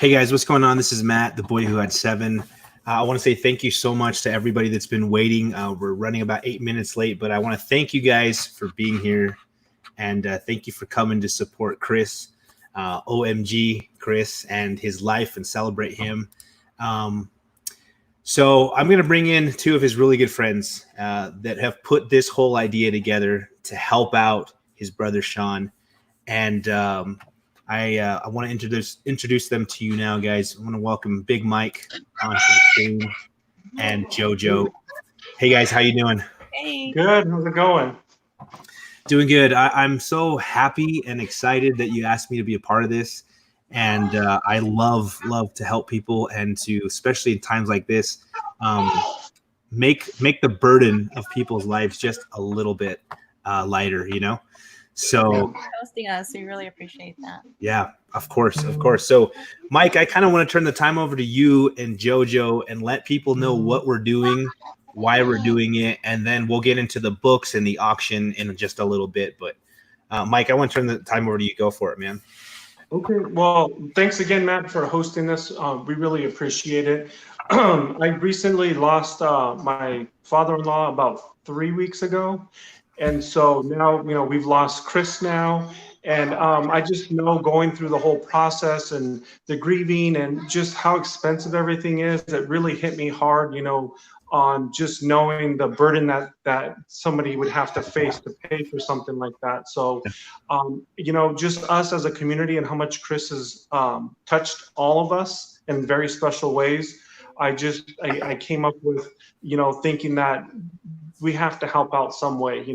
Hey guys, what's going on? This is Matt, the boy who had 7. I want to say thank you so much to everybody that's been waiting. We're running about 8 minutes late, but I want to thank you guys for being here, and thank you for coming to support Chris, OMG Chris, and his life and celebrate him. So I'm going to bring in 2 of his really good friends that have put this whole idea together to help out his brother Sean, and I want to introduce them to you now, guys. I want to welcome Big Mike onto the screen and Jojo. Hey guys, how you doing? Hey. Good. How's it going? Doing good. I'm so happy and excited that you asked me to be a part of this, and I love to help people, and to, especially in times like this, make the burden of people's lives just a little bit lighter, you know. So thanks for hosting us. We really appreciate that. Yeah, of course. So, Mike, I kind of want to turn the time over to you and Jojo and let people know what we're doing, why we're doing it, and then we'll get into the books and the auction in just a little bit. But, Mike, I want to turn the time over to you. Go for it, man. Okay. Well, thanks again, Matt, for hosting this. We really appreciate it. I recently lost my father-in-law about 3 weeks ago. And so now, we've lost Chris now. And I just know going through the whole process and the grieving and just how expensive everything is, it really hit me hard, on just knowing the burden that somebody would have to face to pay for something like that. So, just us as a community and how much Chris has touched all of us in very special ways. I came up with, thinking that we have to help out some way,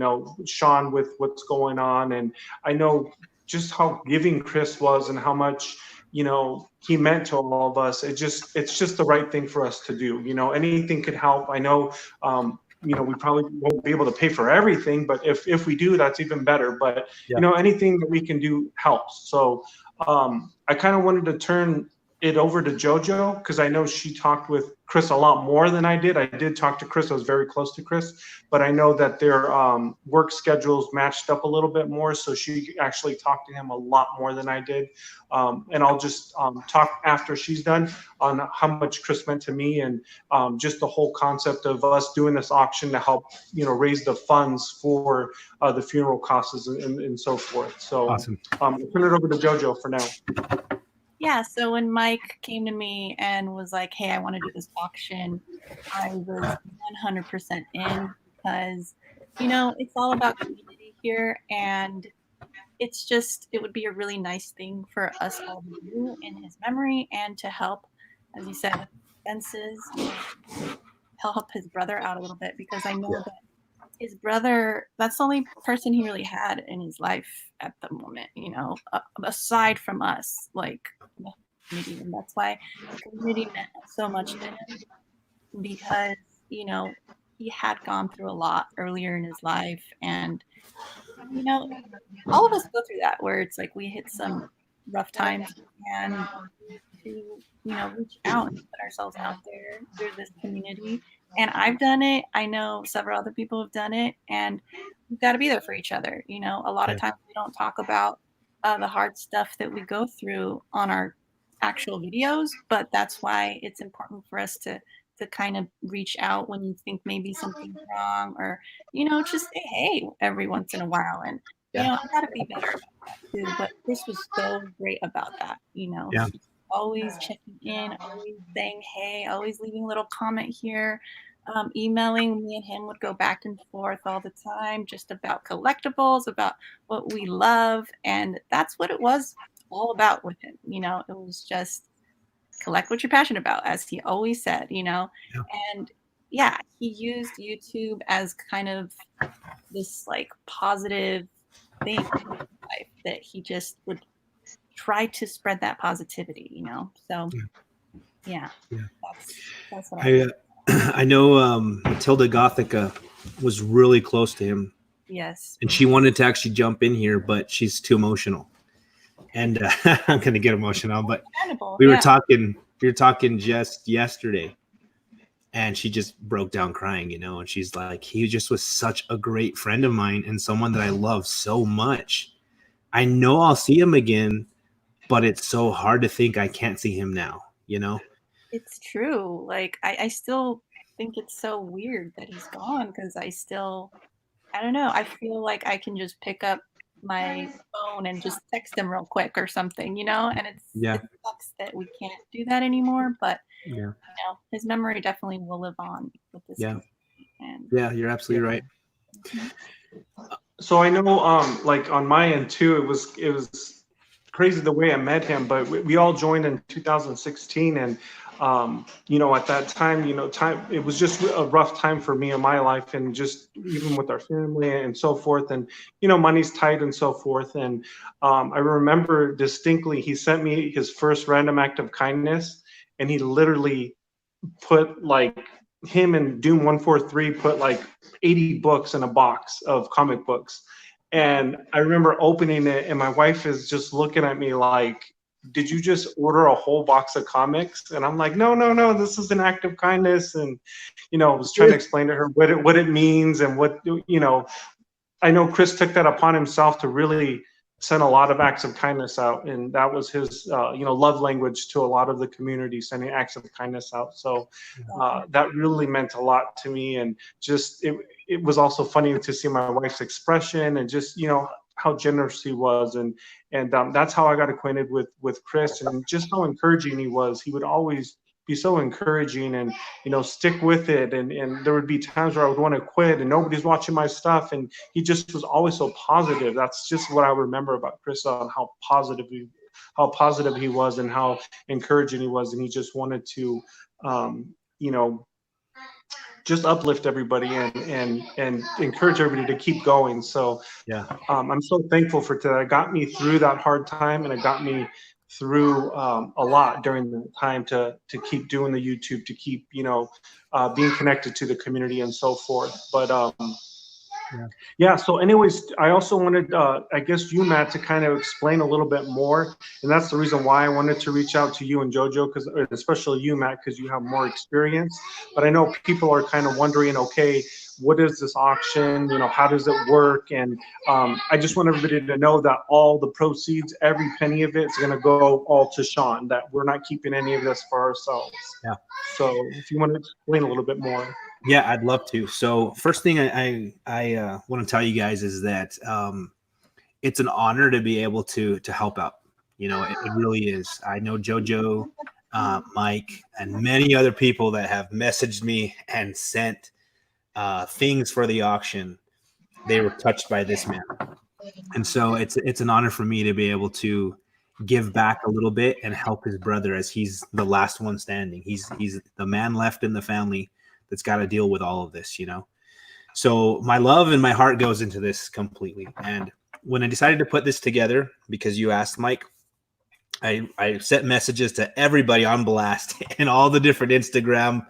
Sean, with what's going on. And I know just how giving Chris was and how much, he meant to all of us. It's just the right thing for us to do. Anything could help. I know, we probably won't be able to pay for everything, but if we do, that's even better. But, anything that we can do helps. So I kind of wanted to turn it over to Jojo, because I know she talked with Chris a lot more than I did. I did talk to Chris. I was very close to Chris, but I know that their work schedules matched up a little bit more. So she actually talked to him a lot more than I did. And I'll just talk after she's done on how much Chris meant to me, and just the whole concept of us doing this auction to help, raise the funds for the funeral costs and so forth. So Awesome. I'll turn it over to Jojo for now. Yeah, so when Mike came to me and was like, hey, I want to do this auction, I was 100% in, because, it's all about community here, and it would be a really nice thing for us all to do in his memory, and to help, as you said, with expenses, help his brother out a little bit, because I know that his brother, that's the only person he really had in his life at the moment, aside from us, like the community. And that's why the community meant so much to him, because, he had gone through a lot earlier in his life. And, all of us go through that, where it's like we hit some rough times, and to, reach out and put ourselves out there through this community. And I've done it. I know several other people have done it, and we've got to be there for each other. A lot of times we don't talk about the hard stuff that we go through on our actual videos, but that's why it's important for us to kind of reach out when you think maybe something's wrong, or, just say, hey, every once in a while. And, I got to be better about that too. But Chris was so great about that, always checking in, always saying, hey, always leaving a little comment here, emailing. Me and him would go back and forth all the time, just about collectibles, about what we love. And that's what it was all about with him. It was just collect what you're passionate about, as he always said, and he used YouTube as kind of this like positive thing in his life, that he just would try to spread that positivity, So, that's what I know Matilda Gothica was really close to him. Yes. And she wanted to actually jump in here, but she's too emotional. And I'm going to get emotional, but we were talking just yesterday, and she just broke down crying, and she's like, he just was such a great friend of mine and someone that I love so much. I know I'll see him again, but it's so hard to think I can't see him now, you know? It's true. Like I still think it's so weird that he's gone because I don't know. I feel like I can just pick up my phone and just text him real quick or something, and Yeah. it sucks that we can't do that anymore, but Yeah. his memory definitely will live on with this Yeah. community. And Yeah. You're absolutely right. So I know, like on my end too, it was crazy the way I met him, but we all joined in 2016, and at that time, time it was just a rough time for me in my life, and just even with our family and so forth, and money's tight and so forth, and I remember distinctly he sent me his first random act of kindness, and he literally put like him and Doom 143 put like 80 books in a box of comic books. And I remember opening it, and my wife is just looking at me like, did you just order a whole box of comics? And I'm like, no, no, no, this is an act of kindness. And, I was trying to explain to her what it means, and I know Chris took that upon himself to really send a lot of acts of kindness out, and that was his love language to a lot of the community, sending acts of kindness out. So that really meant a lot to me, and just it was also funny to see my wife's expression, and just how generous he was, and that's how I got acquainted with Chris, and just how encouraging he was. He would always be so encouraging, and stick with it, and there would be times where I would want to quit and nobody's watching my stuff, and he just was always so positive. That's just what I remember about Chris, on how positive he was, and how encouraging he was, and he just wanted to just uplift everybody, and encourage everybody to keep going. So Yeah. I'm so thankful for today. It got me through that hard time, and it got me through a lot during the time to keep doing the YouTube, to keep being connected to the community and so forth. But yeah. So anyways, I also wanted, I guess you, Matt, to kind of explain a little bit more, and that's the reason why I wanted to reach out to you and Jojo, because especially you, Matt, because you have more experience. But I know people are kind of wondering, okay, what is this auction? How does it work? And I just want everybody to know that all the proceeds, every penny of it, is going to go all to Sean. That we're not keeping any of this for ourselves. Yeah. So if you want to explain a little bit more. Yeah, I'd love to. So first thing I want to tell you guys is that it's an honor to be able to help out. It really is. I know Jojo, Mike, and many other people that have messaged me and sent things for the auction. They were touched by this man, and so it's an honor for me to be able to give back a little bit and help his brother, as he's the last one standing. He's the man left in the family that's got to deal with all of this, So my love and my heart goes into this completely. And when I decided to put this together, because you asked, Mike, I sent messages to everybody on blast in all the different Instagram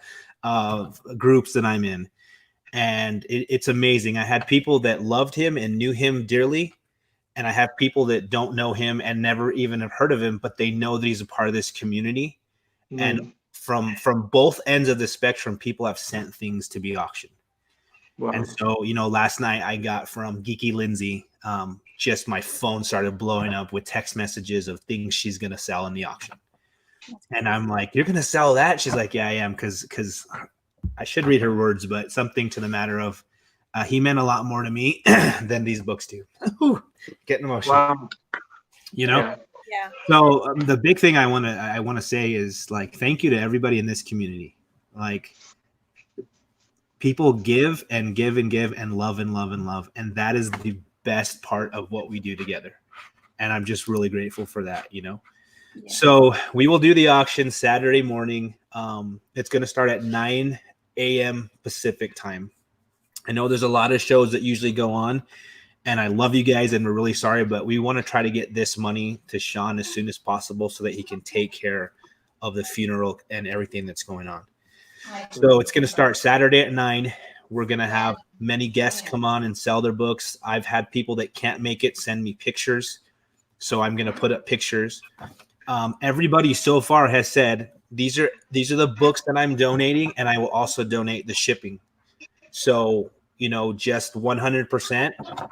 groups that I'm in. And it's amazing. I had people that loved him and knew him dearly. And I have people that don't know him and never even have heard of him, but they know that he's a part of this community. And from both ends of the spectrum, people have sent things to be auctioned. Wow. And so, last night I got from Geeky Lindsay, just my phone started blowing up with text messages of things she's going to sell in the auction. And I'm like, you're going to sell that? She's like, yeah, I am. Cause I should read her words, but something to the matter of, he meant a lot more to me than these books do. Getting emotional. Wow. Yeah. Yeah. So the big thing I want to say is, like, thank you to everybody in this community. Like, people give and give and give and love and love and love. And that is the best part of what we do together. And I'm just really grateful for that, Yeah. So we will do the auction Saturday morning. It's going to start at 9 a.m. Pacific time. I know there's a lot of shows that usually go on, and I love you guys, and we're really sorry, but we want to try to get this money to Sean as soon as possible so that he can take care of the funeral and everything that's going on. So it's going to start Saturday at 9. We're going to have many guests come on and sell their books. I've had people that can't make it send me pictures, so I'm going to put up pictures. Everybody so far has said, these are the books that I'm donating, and I will also donate the shipping. So, just 100%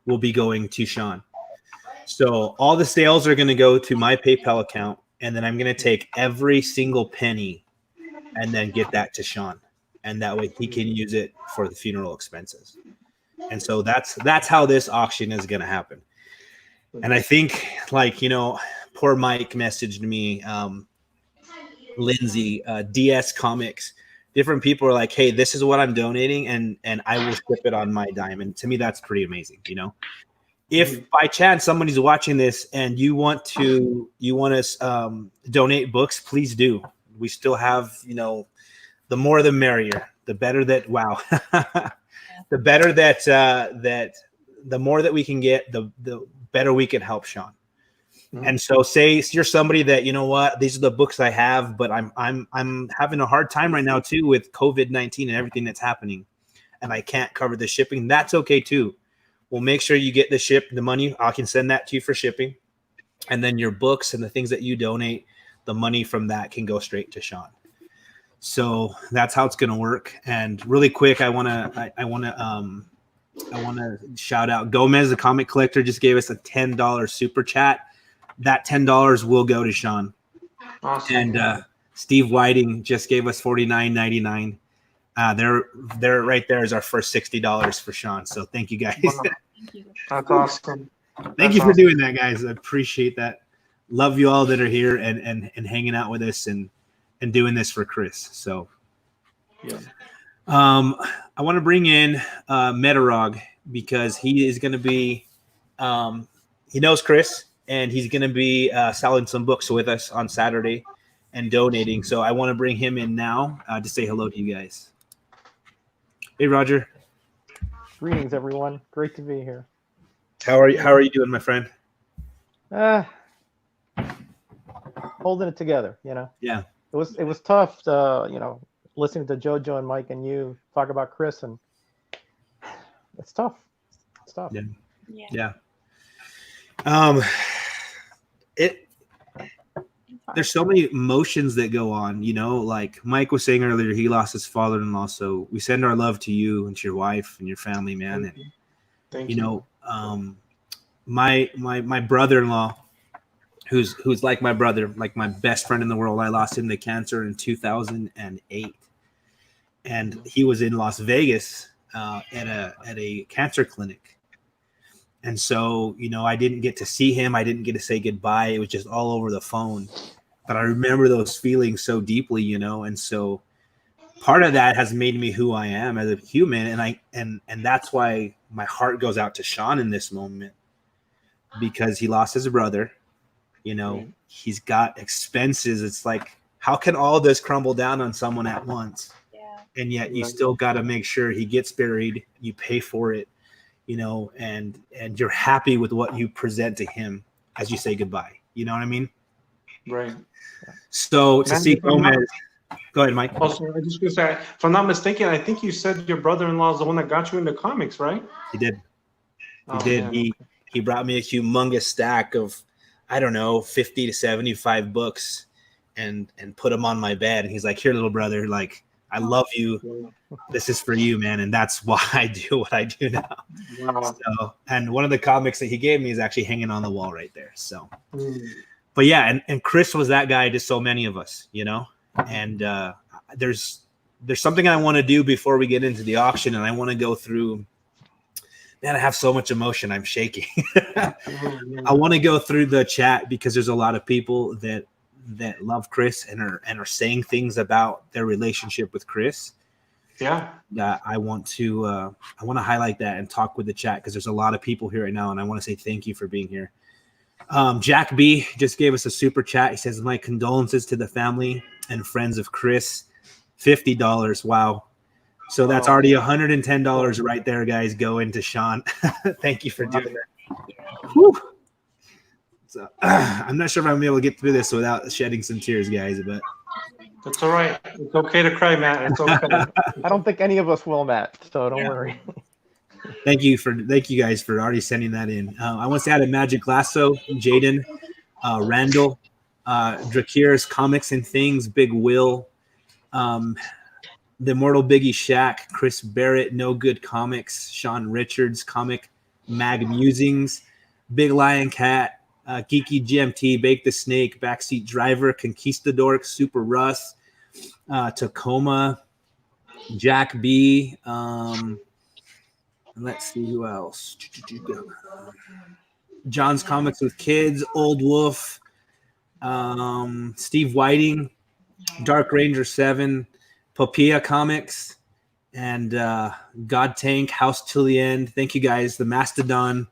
will be going to Sean. So all the sales are going to go to my PayPal account, and then I'm going to take every single penny and then get that to Sean, and that way he can use it for the funeral expenses. And so that's how this auction is going to happen. And I think, like, you know, poor Mike messaged me, Lindsay, DS Comics, different people are like, hey, this is what I'm donating, and I will ship it on my dime. And to me, that's pretty amazing, you know. If by chance somebody's watching this and you want to donate books, please do. We still have, you know, the more the merrier. The better that the better that that the more that we can get, the better we can help Sean. And so, say you're somebody that, you know what, these are the books I have, but I'm having a hard time right now too with COVID-19 and everything that's happening, and I can't cover the shipping. That's okay too. We'll make sure you get the money. I can send that to you for shipping, and then your books and the things that you donate, the money from that can go straight to Sean. So that's how it's going to work. And really quick, I want to shout out Gomez, the comic collector, just gave us a $10 super chat. That $10 will go to Sean. Awesome. And Steve Whiting just gave us $49.99. They're right there is our first $60 for Sean. So thank you guys. Wow. That's awesome. Thank you for doing that, guys. I appreciate that. Love you all that are here and hanging out with us and doing this for Chris. So yeah. I want to bring in Metarog because he is going to be he knows Chris, and he's going to be selling some books with us on Saturday and donating. So I want to bring him in now to say hello to you guys. Hey, Roger. Greetings, everyone. Great to be here. How are you doing, my friend? Holding it together, you know. Yeah. It was tough, you know, listening to Jojo and Mike and you talk about Chris, and it's tough. It's tough. Yeah. There's so many emotions that go on, you know, like Mike was saying earlier, he lost his father-in-law. So we send our love to you and to your wife and your family, man. Thank you. you. Know, my brother-in-law, who's like my brother, like my best friend in the world. I lost him to cancer in 2008, and he was in Las Vegas at a cancer clinic. And so, you know, I didn't get to see him. I didn't get to say goodbye. It was just all over the phone. But I remember those feelings so deeply, you know. And so part of that has made me who I am as a human. And that's why my heart goes out to Sean in this moment, because he lost his brother. You know, he's got expenses. It's like, how can all this crumble down on someone at once? Yeah. And yet you still got to make sure he gets buried. You pay for it. You know, and you're happy with what you present to him as you say goodbye. You know what I mean? Right. So to see Gomez, go ahead, Mike. Also, I just gonna say, if I'm not mistaken, I think you said your brother-in-law is the one that got you into comics, right? He did. Oh, He did. Man. He brought me a humongous stack of, I don't know, 50 to 75 books, and put them on my bed. And he's like, "Here, little brother, like, I love you. This is for you, man." And that's why I do what I do now. Wow. So, and one of the comics that he gave me is actually hanging on the wall right there. So, but yeah, and Chris was that guy to so many of us, you know. And there's something I want to do before we get into the auction, and I want to go through. Man, I have so much emotion. I'm shaking. I want to go through the chat because there's a lot of people that love Chris and are saying things about their relationship with Chris. Yeah. I want to highlight that and talk with the chat because there's a lot of people here right now, and I want to say thank you for being here. Jack B just gave us a super chat. He says, "My condolences to the family and friends of Chris." $50. Wow. So that's already $110 right there, guys. Go into Sean. Thank you for doing that. Whew. So I'm not sure if I'm gonna be able to get through this without shedding some tears, guys, but It's all right. It's okay to cry, Matt. It's okay. I don't think any of us will, Matt. So don't worry. thank you guys for already sending that in. I want to say hi to Magic Lasso, Jaden, Randall, Drakir's Comics and Things, Big Will, the Immortal Biggie Shack, Chris Barrett, No Good Comics, Sean Richards, Comic Mag Musings, Big Lion Cat, Geeky GMT, Bake the Snake, Backseat Driver, Conquistador, Super Russ, Tacoma, Jack B. Let's see who else. John's Comics with Kids, Old Wolf, Steve Whiting, Dark Ranger 7, Popia Comics, and God Tank, House Till the End. Thank you guys. The Mastodon.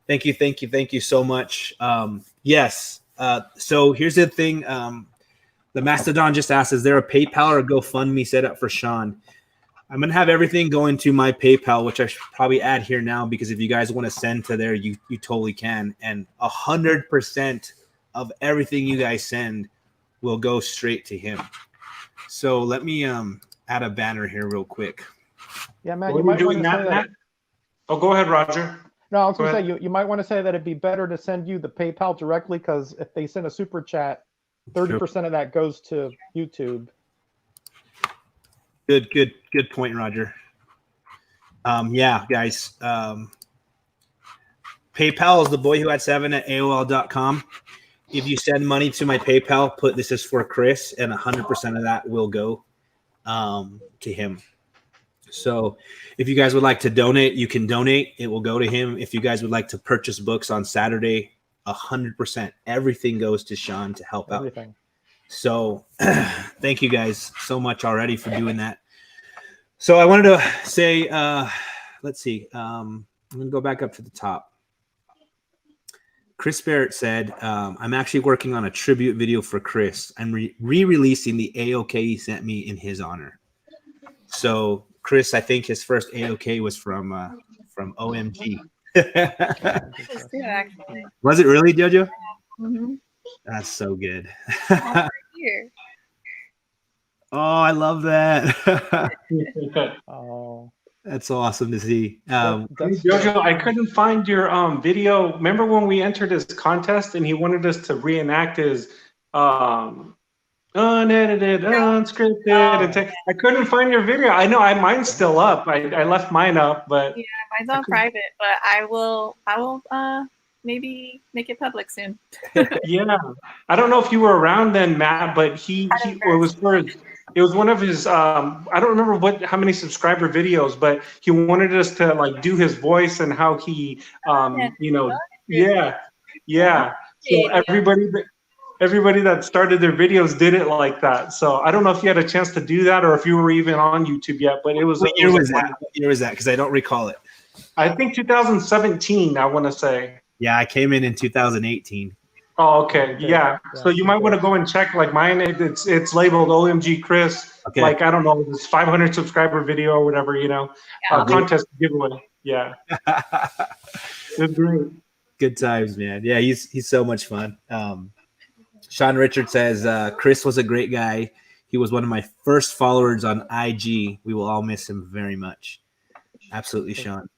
Thank you so much. Yes. So here's the thing. The Mastodon just asked, is there a PayPal or a GoFundMe set up for Sean? I'm going to have everything go into my PayPal, which I should probably add here now, because if you guys want to send to there, you totally can. And 100% of everything you guys send will go straight to him. So let me add a banner here real quick. Yeah, Matt, What you are we might doing want to say now, that. Matt? Oh, go ahead, Roger. No, I was Go going to ahead. say you might want to say that it'd be better to send you the PayPal directly, because if they send a super chat, 30% of that goes to YouTube. Good point, Roger. Yeah, guys. PayPal is the boy who had 7 at AOL.com. If you send money to my PayPal, put this is for Chris, and 100% of that will go to him. So if you guys would like to donate, you can donate. It will go to him. If you guys would like to purchase books on Saturday, 100%. Everything goes to Sean to help out. So thank you guys so much already for doing that. So I wanted to say, let's see. I'm going to go back up to the top. Chris Barrett said, I'm actually working on a tribute video for Chris. I'm re-releasing the AOK he sent me in his honor. So Chris, I think his first AOK was from OMG. Actually. Was it really, Jojo? Mm-hmm. That's so good. Right here. Oh, I love that. Oh, That's awesome to see. Jojo, I couldn't find your video. Remember when we entered his contest and he wanted us to reenact his unedited, unscripted. I couldn't find your video. I know mine's still up. I left mine up, but yeah, mine's on private. But I will maybe make it public soon. yeah, I don't know if you were around then, Matt, but it was one of his I don't remember how many subscriber videos, but he wanted us to like do his voice and how he yeah. So everybody that started their videos did it like that. So I don't know if you had a chance to do that or if you were even on YouTube yet, but it was. What year was that? What year was that? Because I don't recall it. I think 2017. I want to say. Yeah, I came in 2018. Oh, okay. Yeah. So you might want to go and check. Like mine, it's labeled OMG Chris. Okay. Like I don't know, this 500 subscriber video or whatever. Contest giveaway. Yeah. It's great. Good times, man. Yeah, he's so much fun. Sean Richard says Chris was a great guy. He was one of my first followers on IG. We will all miss him very much. Absolutely, Sean.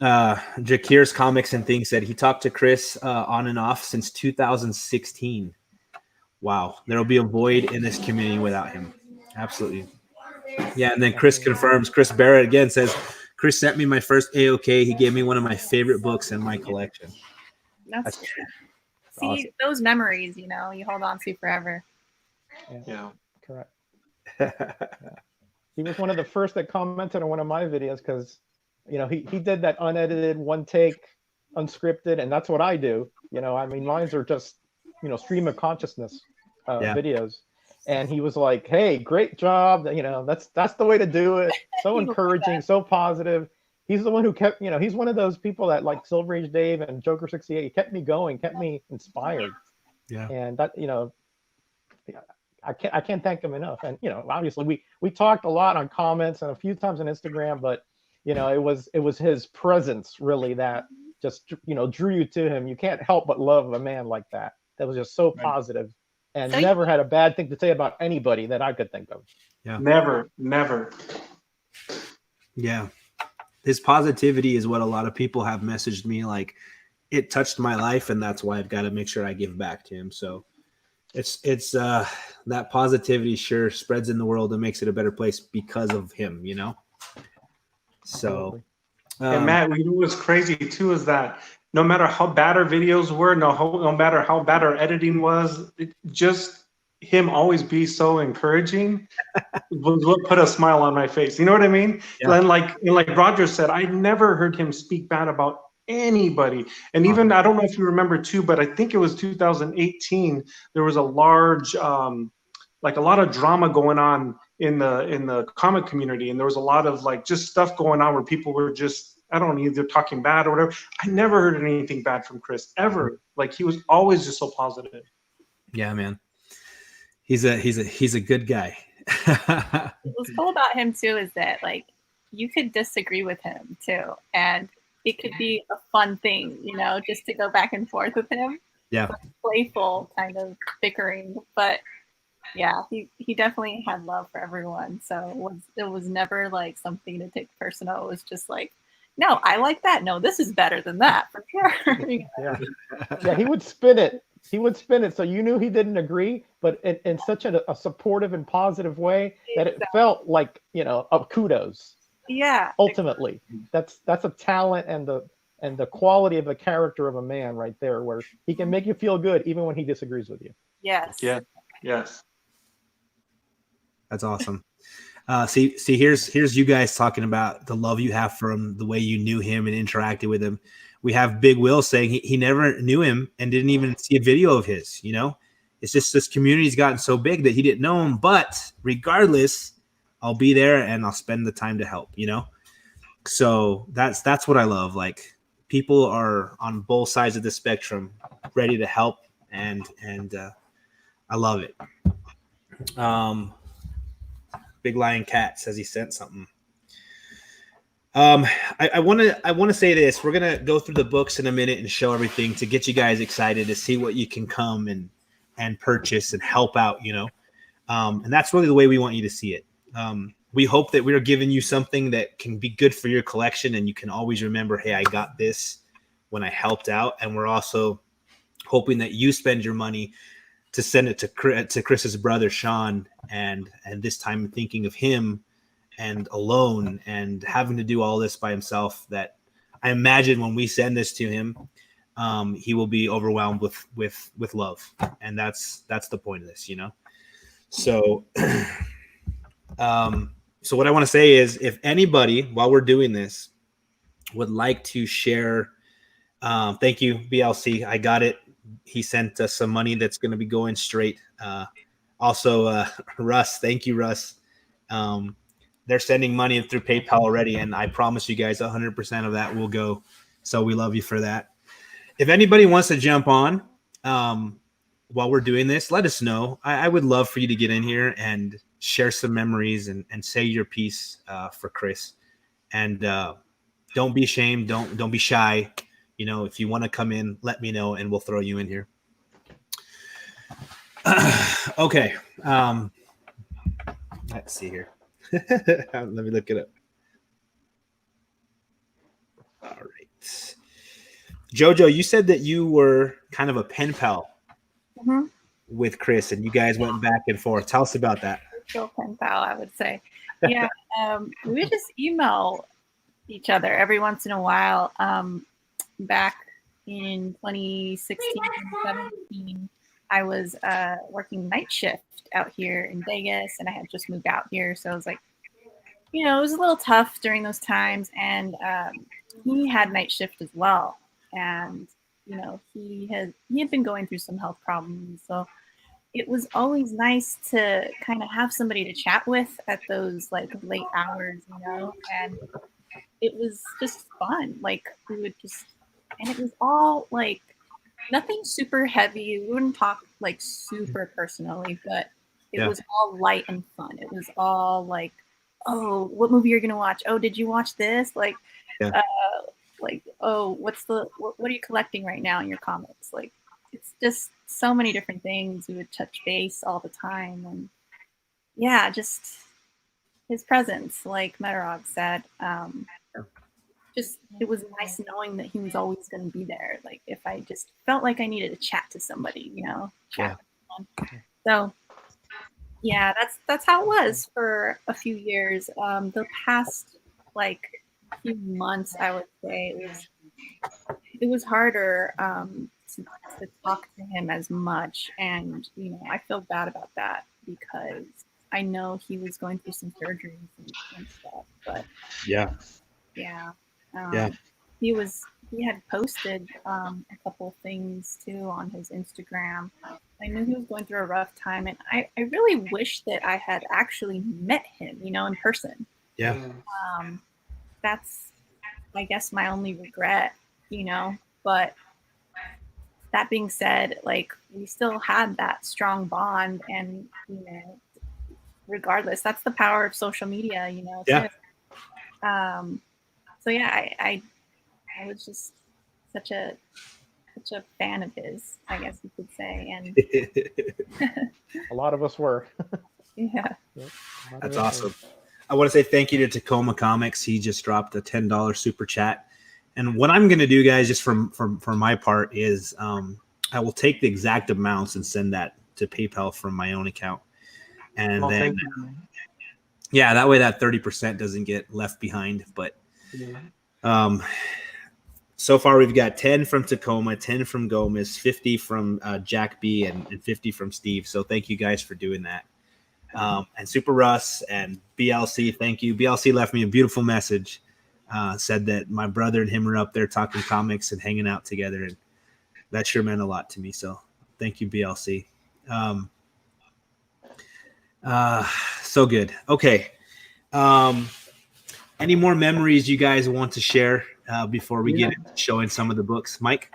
Jakir's Comics and Things said he talked to Chris on and off since 2016. Wow, there will be a void in this community without him. Absolutely. Yeah, and then Chris confirms. Chris Barrett again says Chris sent me my first AOK. He gave me one of my favorite books in my collection. That's true. See, awesome. Those memories, you hold on to forever. Yeah. Correct. He was one of the first that commented on one of my videos because, he did that unedited, one take, unscripted, and that's what I do. Mine's are just, stream of consciousness videos. And he was like, "Hey, great job. That's the way to do it. So encouraging, so positive." He's the one who kept, he's one of those people that like Silver Age Dave and Joker 68. He kept me going, kept me inspired. Yeah. And that, I can't thank him enough. And, obviously we talked a lot on comments and a few times on Instagram, but, it was his presence really that just, drew you to him. You can't help but love a man like that. That was just so positive and never had a bad thing to say about anybody that I could think of. Yeah. Never. Yeah. His positivity is what a lot of people have messaged me. Like, it touched my life, and that's why I've got to make sure I give back to him. So it's that positivity sure spreads in the world and makes it a better place because of him, So and Matt, what's crazy too is that no matter how bad our videos were, no matter how bad our editing was, just him always be so encouraging was what put a smile on my face. You know what I mean? Yeah. And like Roger said, I never heard him speak bad about anybody. And even, I don't know if you remember too, but I think it was 2018, there was a large, like a lot of drama going on in the comic community. And there was a lot of like just stuff going on where people were just, I don't know, either talking bad or whatever. I never heard anything bad from Chris ever. Like he was always just so positive. Yeah, man. He's a good guy. What's cool about him too is that like you could disagree with him too, and it could be a fun thing, you know, just to go back and forth with him. Yeah. Like playful kind of bickering, but yeah, he definitely had love for everyone. So it was never like something to take personal. It was just like, no, I like that. No, this is better than that for sure. Yeah, he would spin it. He would spin it so you knew he didn't agree, but in such a supportive and positive way that it felt like, you know, of kudos. Yeah. Ultimately, that's a talent and the quality of a character of a man right there, where he can make you feel good even when he disagrees with you. Yes. Yeah. Yes. That's awesome. See, here's you guys talking about the love you have for him, the way you knew him and interacted with him. We have Big Will saying he never knew him and didn't even see a video of his, you know? It's just this community's gotten so big that he didn't know him, but regardless, I'll be there and I'll spend the time to help, you know? So that's what I love. Like people are on both sides of the spectrum ready to help and I love it. Big Lion Cat says he sent something. I want to say this. We're gonna go through the books in a minute and show everything to get you guys excited to see what you can come and purchase and help out. You know, and that's really the way we want you to see it. We hope that we're giving you something that can be good for your collection, and you can always remember, hey, I got this when I helped out. And we're also hoping that you spend your money to send it to Chris's brother Sean, and this time thinking of him and alone and having to do all this by himself, that I imagine when we send this to him, he will be overwhelmed with love. And that's the point of this, you know? So, so what I want to say is, if anybody, while we're doing this, would like to share, thank you, BLC. I got it. He sent us some money that's going to be going straight. Also, Russ, thank you, Russ. They're sending money through PayPal already, and I promise you guys 100% of that will go. So we love you for that. If anybody wants to jump on while we're doing this, let us know. I would love for you to get in here and share some memories and say your piece for Chris. And don't be ashamed. Don't be shy. You know, if you want to come in, let me know, and we'll throw you in here. Okay. Let's see here. Let me look it up. All right. Jojo, you said that you were kind of a pen pal with Chris, and you guys went back and forth. Tell us about that. Still pen pal, I would say. Yeah. We would just email each other every once in a while. Back in 2016 and 17, I was working night shift out here in Vegas, and I had just moved out here. So I was like, you know, it was a little tough during those times. And he had night shift as well. And, you know, he had been going through some health problems. So it was always nice to kind of have somebody to chat with at those like late hours, you know, and it was just fun. Like we would just, and it was all like nothing super heavy. We wouldn't talk like super personally, but it was all light and fun. It was all like, oh, what movie you're gonna watch? Oh, did you watch this? Like, oh, what are you collecting right now in your comics? Like, it's just so many different things. We would touch base all the time, and yeah, just his presence, like Metarog said. Just it was nice knowing that he was always going to be there. Like if I just felt like I needed to chat to somebody, you know, chat with someone. So yeah, that's how it was for a few years. The past like few months, I would say it was it was harder to talk to him as much, and I feel bad about that because I know he was going through some surgeries and stuff, but Yeah. yeah, Yeah. he had posted a couple of things too on his Instagram. I knew he was going through a rough time, and I really wish that I had actually met him, in person. Yeah. That's, I guess, my only regret, but that being said, like, we still had that strong bond, and regardless, that's the power of social media, Yeah. too. So yeah, I was just such a fan of his, I guess you could say, and A lot of us were. yeah. That's awesome. I want to say thank you to Tacoma Comics. He just dropped a $10 super chat. And what I'm going to do, guys, just from my part, is I will take the exact amounts and send that to PayPal from my own account. And then, yeah, that way that 30% doesn't get left behind. But so far we've got 10 from Tacoma, 10 from Gomez, 50 from Jack B, and 50 from Steve. So thank you guys for doing that. And Super Russ and BLC, thank you. BLC left me a beautiful message. Said that my brother and him are up there talking comics and hanging out together, and that sure meant a lot to me. So thank you, BLC. So good. Okay. Any more memories you guys want to share before we get into showing some of the books? Mike?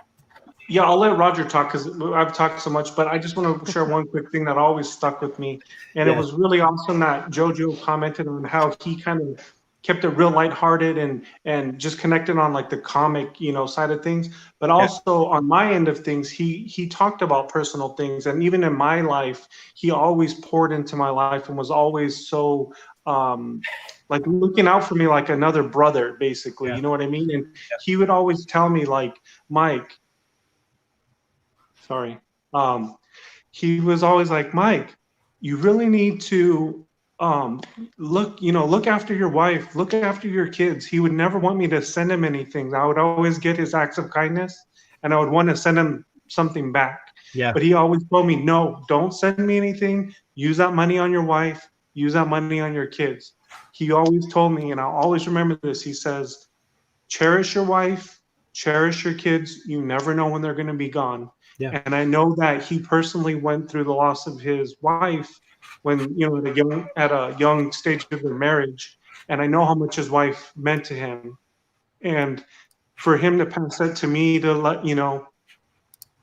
Yeah, I'll let Roger talk because I've talked so much, but I just want to share one quick thing that always stuck with me. And it was really awesome that Jojo commented on how he kind of kept it real lighthearted and just connected on like the comic, side of things. But also on my end of things, he talked about personal things. And even in my life, he always poured into my life and was always so like looking out for me like another brother, basically. You know what I mean? And he would always tell me like, Mike, sorry. He was always like, Mike, you really need to look after your wife, look after your kids. He would never want me to send him anything. I would always get his acts of kindness and I would want to send him something back. Yeah. But he always told me, no, don't send me anything. Use that money on your wife, use that money on your kids. He always told me, and I'll always remember this, he says, cherish your wife, cherish your kids. You never know when they're going to be gone. Yeah. And I know that he personally went through the loss of his wife when, at a young stage of their marriage. And I know how much his wife meant to him. And for him to pass that to me to let,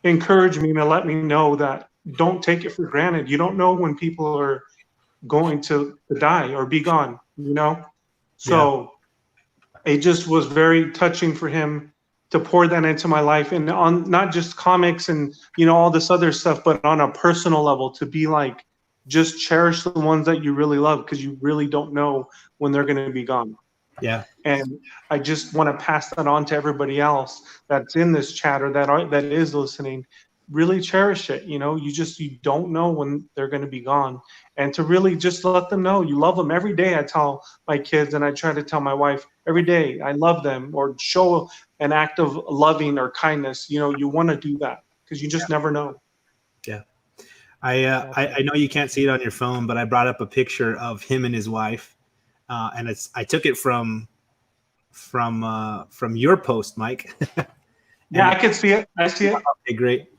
encourage me to let me know that don't take it for granted. You don't know when people are going to die or be gone, So it just was very touching for him to pour that into my life, and on not just comics and all this other stuff, but on a personal level, to be like, just cherish the ones that you really love because you really don't know when they're going to be gone. Yeah. And I just want to pass that on to everybody else that's in this chat or that is listening. Really cherish it. You don't know when they're going to be gone, and to really just let them know you love them every day. I tell my kids, and I try to tell my wife every day, I love them, or show an act of loving or kindness. You want to do that because you just never know. Yeah. I know you can't see it on your phone, but I brought up a picture of him and his wife, and I took it from your post, Mike. Yeah, I can see it. I see it. Okay, great.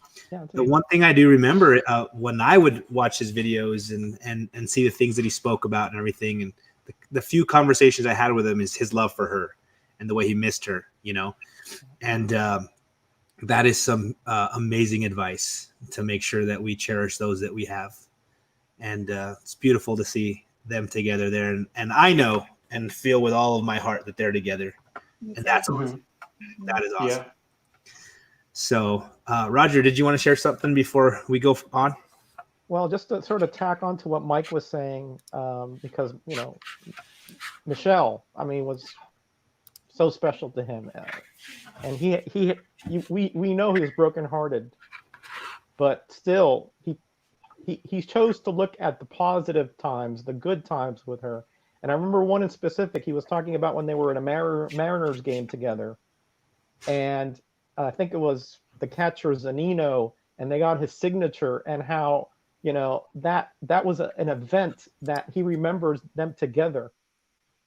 The one thing I do remember when I would watch his videos and see the things that he spoke about and everything, and the few conversations I had with him, is his love for her and the way he missed her, and that is some amazing advice to make sure that we cherish those that we have. And it's beautiful to see them together there. And I know and feel with all of my heart that they're together. And that's awesome. That is awesome. Yeah. So, Roger, did you want to share something before we go on? Well, just to sort of tack on to what Mike was saying, because, Michelle, was so special to him. And we know he was brokenhearted, but still he chose to look at the positive times, the good times with her. And I remember one in specific, he was talking about when they were at a Mariners game together. And I think it was the catcher Zanino, and they got his signature, and how that was an event that he remembers them together,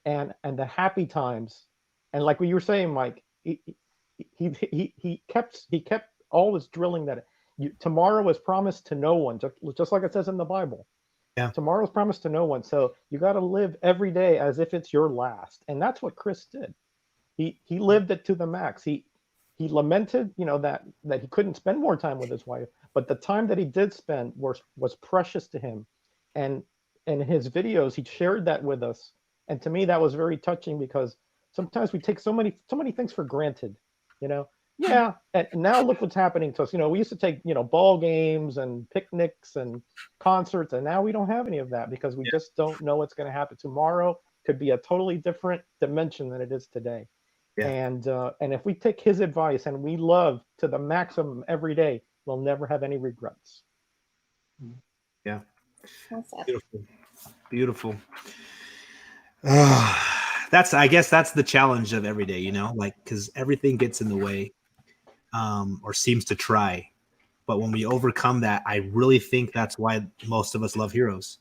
and the happy times, and like what you were saying, Mike, he kept always drilling that tomorrow is promised to no one, just like it says in the Bible. Yeah. Tomorrow's promised to no one, so you got to live every day as if it's your last, and that's what Chris did. He lived it to the max. He lamented, that he couldn't spend more time with his wife, but the time that he did spend was precious to him, and in his videos he shared that with us, and to me that was very touching, because sometimes we take so many things for granted, Yeah, and now look what's happening to us. We used to take ball games and picnics and concerts, and now we don't have any of that because we just don't know what's going to happen tomorrow. Could be a totally different dimension than it is today. Yeah. And if we take his advice and we love to the maximum every day, we'll never have any regrets. Yeah. That's it. Beautiful. Beautiful. I guess that's the challenge of every day, because everything gets in the way, or seems to try. But when we overcome that, I really think that's why most of us love heroes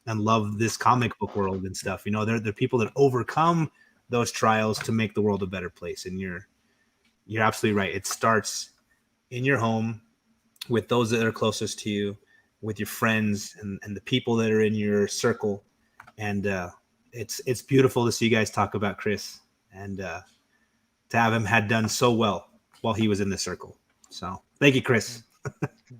and love this comic book world and stuff. They're people that overcome those trials to make the world a better place. And you're absolutely right. It starts in your home with those that are closest to you, with your friends and the people that are in your circle. And it's beautiful to see you guys talk about Chris, and to have him had done so well while he was in the circle. So thank you, Chris. Yes.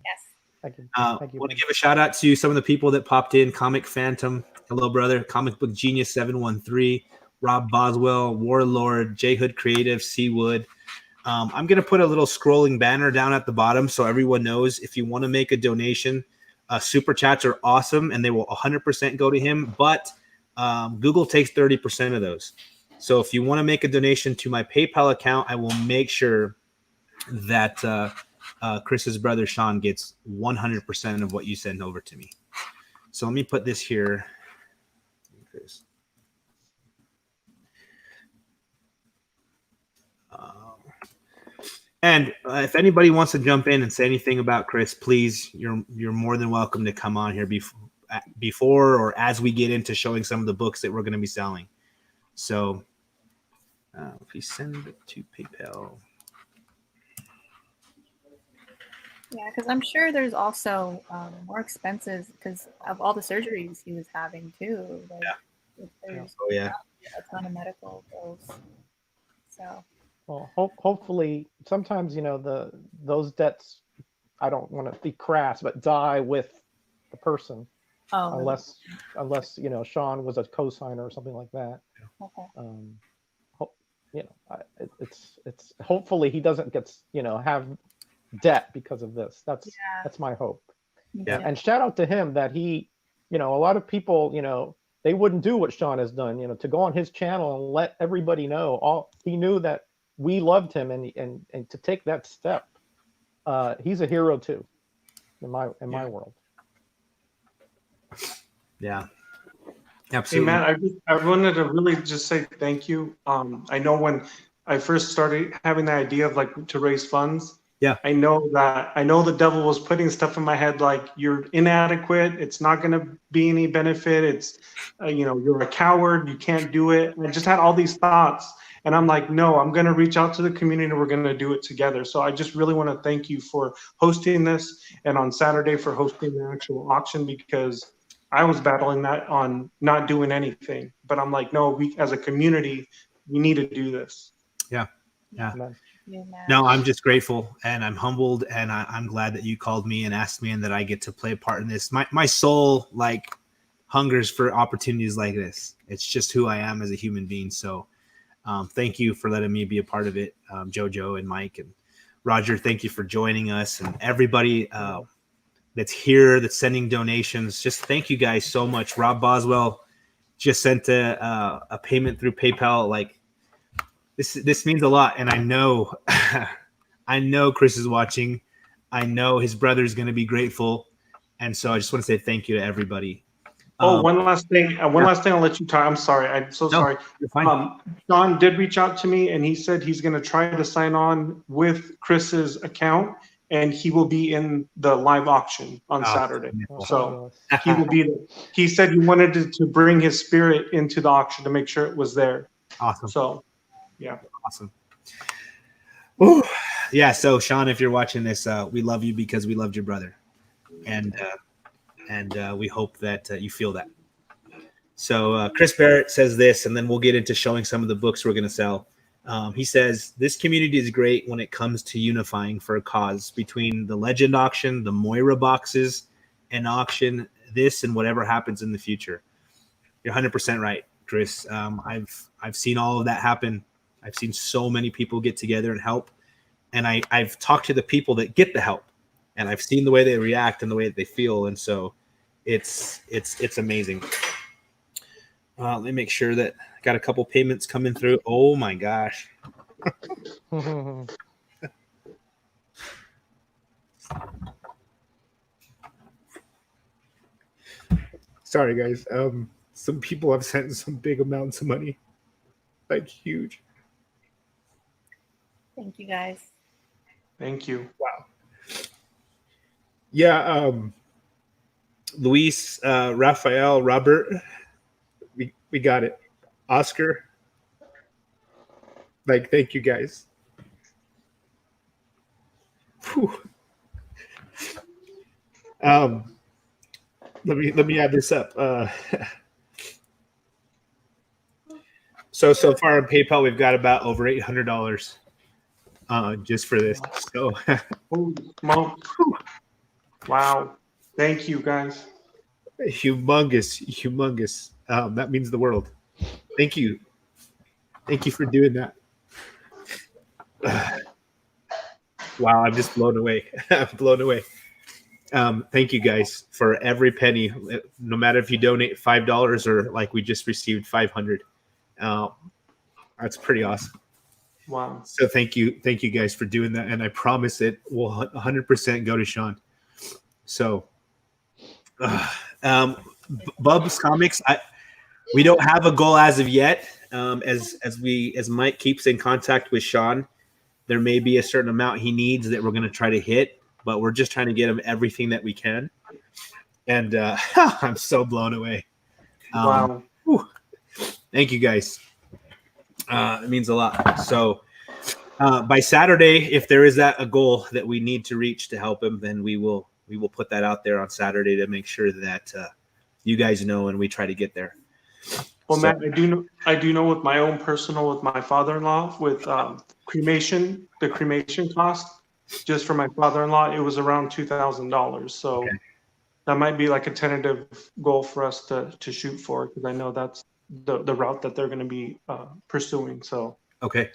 Thank you. I want to give a shout out to some of the people that popped in. Comic Phantom, hello brother. Comic Book Genius 713, Rob Boswell, Warlord, J Hood Creative, C Wood. I'm going to put a little scrolling banner down at the bottom so everyone knows if you want to make a donation. Super chats are awesome, and they will 100% go to him, but Google takes 30% of those. So if you want to make a donation to my PayPal account, I will make sure that Chris's brother Sean gets 100% of what you send over to me. So let me put this here. Chris. And if anybody wants to jump in and say anything about Chris, please, you're more than welcome to come on here before or as we get into showing some of the books that we're going to be selling. So if you send it to PayPal. Yeah, because I'm sure there's also more expenses because of all the surgeries he was having too. There's a ton of medical bills. So. Well, hopefully, sometimes those debts, I don't want to be crass, but die with the person, unless Sean was a co-signer or something like that. Okay. It's hopefully he doesn't get have debt because of this. That's my hope. Yeah. And shout out to him that he, a lot of people, they wouldn't do what Sean has done, to go on his channel and let everybody know. He knew that we loved him, and to take that step, he's a hero too, in my world. Yeah, absolutely. Hey Matt, I wanted to really just say thank you. I know when I first started having the idea of to raise funds. Yeah. I know the devil was putting stuff in my head like you're inadequate. It's not going to be any benefit. It's you're a coward. You can't do it. And I just had all these thoughts. And I'm like, no, I'm going to reach out to the community and we're going to do it together. So I just really want to thank you for hosting this, and on Saturday for hosting the actual auction, because I was battling that on not doing anything. But I'm like, no, we as a community, we need to do this. Yeah. Yeah. No, I'm just grateful and I'm humbled, and I'm glad that you called me and asked me and that I get to play a part in this. My soul hungers for opportunities like this. It's just who I am as a human being. So thank you for letting me be a part of it, Jojo and Mike and Roger. Thank you for joining us, and everybody that's here that's sending donations. Just thank you guys so much. Rob Boswell just sent a payment through PayPal. This means a lot, and I know I know Chris is watching. I know his brother is going to be grateful, and so I just want to say thank you to everybody. One last thing. One last thing. I'll let you talk. I'm sorry. I'm so sorry. You're fine. Sean did reach out to me, and he said he's going to try to sign on with Chris's account, and he will be in the live auction on Saturday. So he will be there. He said he wanted to bring his spirit into the auction to make sure it was there. Awesome. So, yeah. Awesome. Ooh. Yeah. So Sean, if you're watching this, we love you because we loved your brother, and we hope that you feel that. So Chris Barrett says this, and then we'll get into showing some of the books we're going to sell. He says, this community is great when it comes to unifying for a cause between the Legend auction, the Moira boxes, and auction, this and whatever happens in the future. You're 100% right, Chris. I've seen all of that happen. I've seen so many people get together and help. And I've talked to the people that get the help. And I've seen the way they react and the way that they feel. And so it's amazing. Let me make sure that I got a couple payments coming through. Oh my gosh. Sorry guys. Some people have sent some big amounts of money. Like huge. Thank you guys. Thank you. Wow. Yeah, Luis, Raphael, Robert, we got it. Oscar, like, thank you guys. Whew. Let me add this up. So far on PayPal, we've got about over $800 just for this. So, holy smokes. Wow. Thank you, guys. Humongous. That means the world. Thank you. Thank you for doing that. Wow, I'm just blown away. I'm blown away. Thank you guys for every penny. No matter if you donate $5 or like we just received 500. That's pretty awesome. Wow. So thank you guys for doing that. And I promise it will 100% go to Sean. So, Bub's Comics, we don't have a goal as of yet. As Mike keeps in contact with Sean, there may be a certain amount he needs that we're going to try to hit, but we're just trying to get him everything that we can. And I'm so blown away. Wow. Whew. Thank you guys. It means a lot. So by Saturday, if there is a goal that we need to reach to help him, then we will put that out there on Saturday to make sure that you guys know and we try to get there. Well, Matt, I do know with my own personal, with my father-in-law, with the cremation cost, just for my father-in-law, it was around $2,000. So okay. That might be like a tentative goal for us to shoot for, because I know that's the route that they're going to be pursuing. So okay.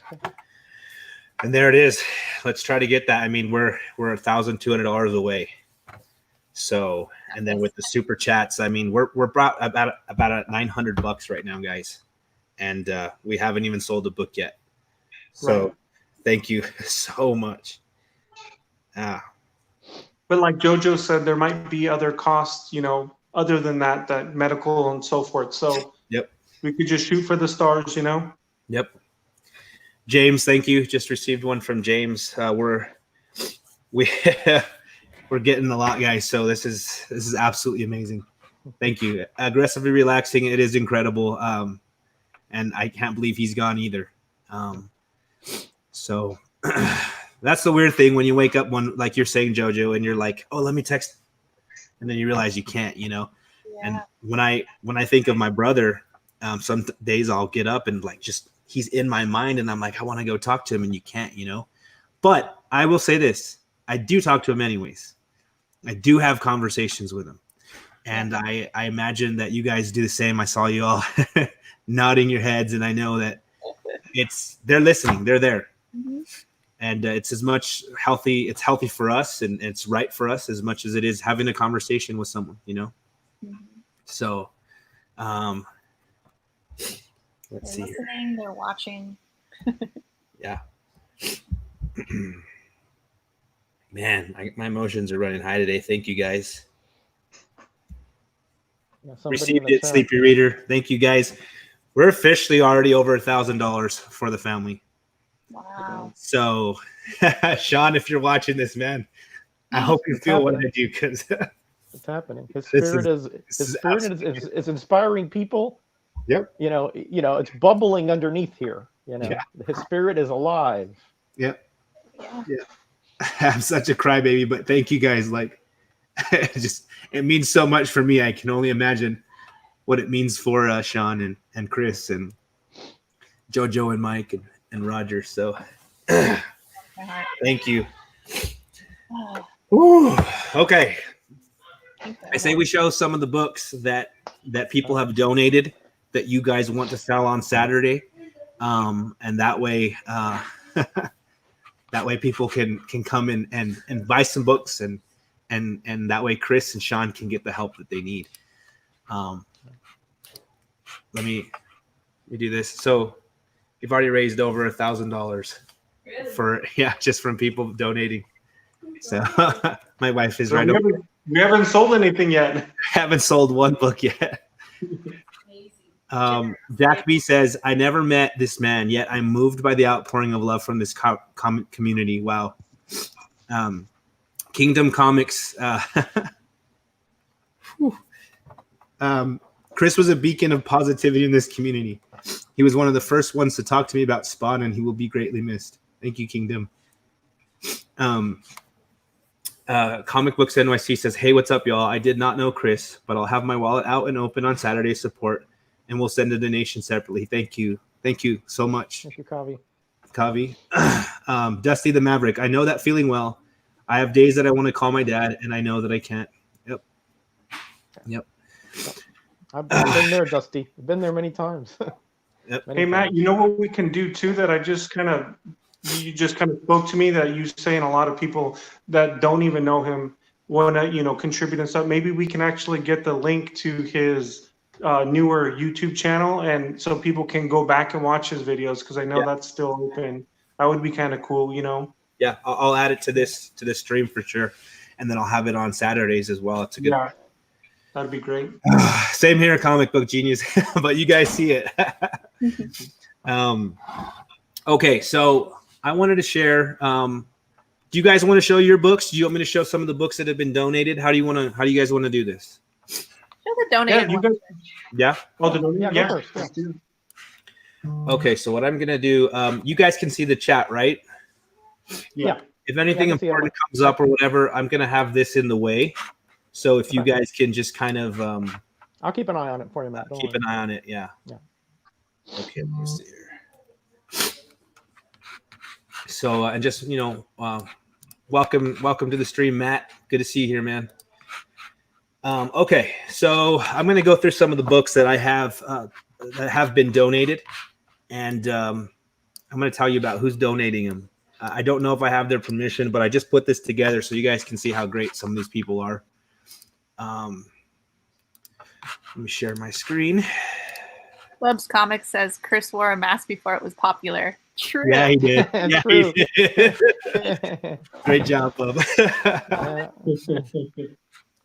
And there it is. Let's try to get that. I mean, we're $1,200 away. So, and then with the super chats, I mean, we're about at $900 right now, guys, and we haven't even sold the book yet. So, right. Thank you so much. But like Jojo said, there might be other costs, other than that medical and so forth. So, yep, we could just shoot for the stars, Yep. James, thank you. Just received one from James. We're getting a lot, guys. So this is absolutely amazing. Thank you. Aggressively relaxing. It is incredible. And I can't believe he's gone either. So that's the weird thing when you wake up one, like you're saying, Jojo, and you're like, oh, let me text. And then you realize you can't, Yeah. And when I think of my brother, some days I'll get up and like, just, he's in my mind and I'm like, I want to go talk to him, and you can't, But I will say this. I do talk to him anyways. I do have conversations with him. And I imagine that you guys do the same. I saw you all nodding your heads, and I know that they're listening. They're there. Mm-hmm. And it's as much it's healthy for us, and it's right for us as much as it is having a conversation with someone, Mm-hmm. So, let's see listening, they're watching. Yeah. Man, my emotions are running high today. Thank you, guys. Yeah, somebody in received the it, chat. Sleepy Reader. Thank you guys. We're officially already over $1,000 for the family. Wow. So, Sean, if you're watching this, man, I hope you It's feel what happening. I do because It's happening. His This spirit is- is is inspiring people. Yep. You know, it's bubbling underneath here. You know, Yeah. his spirit is alive. Yep. Yeah. I'm such a crybaby, but thank you guys. Like, it means so much for me. I can only imagine what it means for Sean and Chris and Jojo and Mike and Roger. So, My heart. thank you. Oh, Woo. Okay. thank you. I say we show some of the books that people have donated that you guys want to sell on Saturday, and that way that way people can come in and buy some books and that way Chris and Sean can get the help that they need. Let me do this. So you've already raised over $1,000 for just from people donating. So my wife is So right we over. we haven't sold anything yet. Haven't sold one book yet. Jack B says, I never met this man, yet I'm moved by the outpouring of love from this community. Wow. Kingdom Comics. Chris was a beacon of positivity in this community. He was one of the first ones to talk to me about Spawn, and he will be greatly missed. Thank you, Kingdom. Comic Books NYC says, hey, what's up, y'all? I did not know Chris, but I'll have my wallet out and open on Saturday support, and we'll send a donation separately. Thank you. Thank you so much. Thank you, Kavi. Kavi. Dusty the Maverick. I know that feeling well. I have days that I want to call my dad, and I know that I can't. Yep. I've been there, Dusty. I've been there many times. Yep. Many Hey, Matt, times. you know what we can do too that you just kind of spoke to me that you saying a lot of people that don't even know him want to, contribute and stuff. Maybe we can actually get the link to his newer YouTube channel and so people can go back and watch his videos because I know that's still open. That would be kind of cool, Yeah, I'll add it to this stream for sure, and then I'll have it on Saturdays as well. It's a good. Yeah, that'd be great. Same here, Comic Book Genius, but you guys see it. Okay, so I wanted to share. Do you guys want to show your books? Do you want me to show some of the books that have been donated? How do you guys want to do this? Show the donated you one. guys. Yeah. Oh, the donation. Yeah, go first, Okay, so what I'm gonna do, you guys can see the chat, right? Yeah. If anything I can see important comes up or whatever, I'm gonna have this in the way. So if you guys can just kind of I'll keep an eye on it for you, Matt. Don't keep worry. an eye on it, yeah. Yeah. Okay, let me see here. So and just welcome to the stream, Matt. Good to see you here, man. Okay, so I'm gonna go through some of the books that I have that have been donated, and I'm gonna tell you about who's donating them. I don't know if I have their permission, but I just put this together so you guys can see how great some of these people are. Let me share my screen. Web's Comics says Chris wore a mask before it was popular. True. Yeah, he did. Yeah, True. he did. Great job, Bub.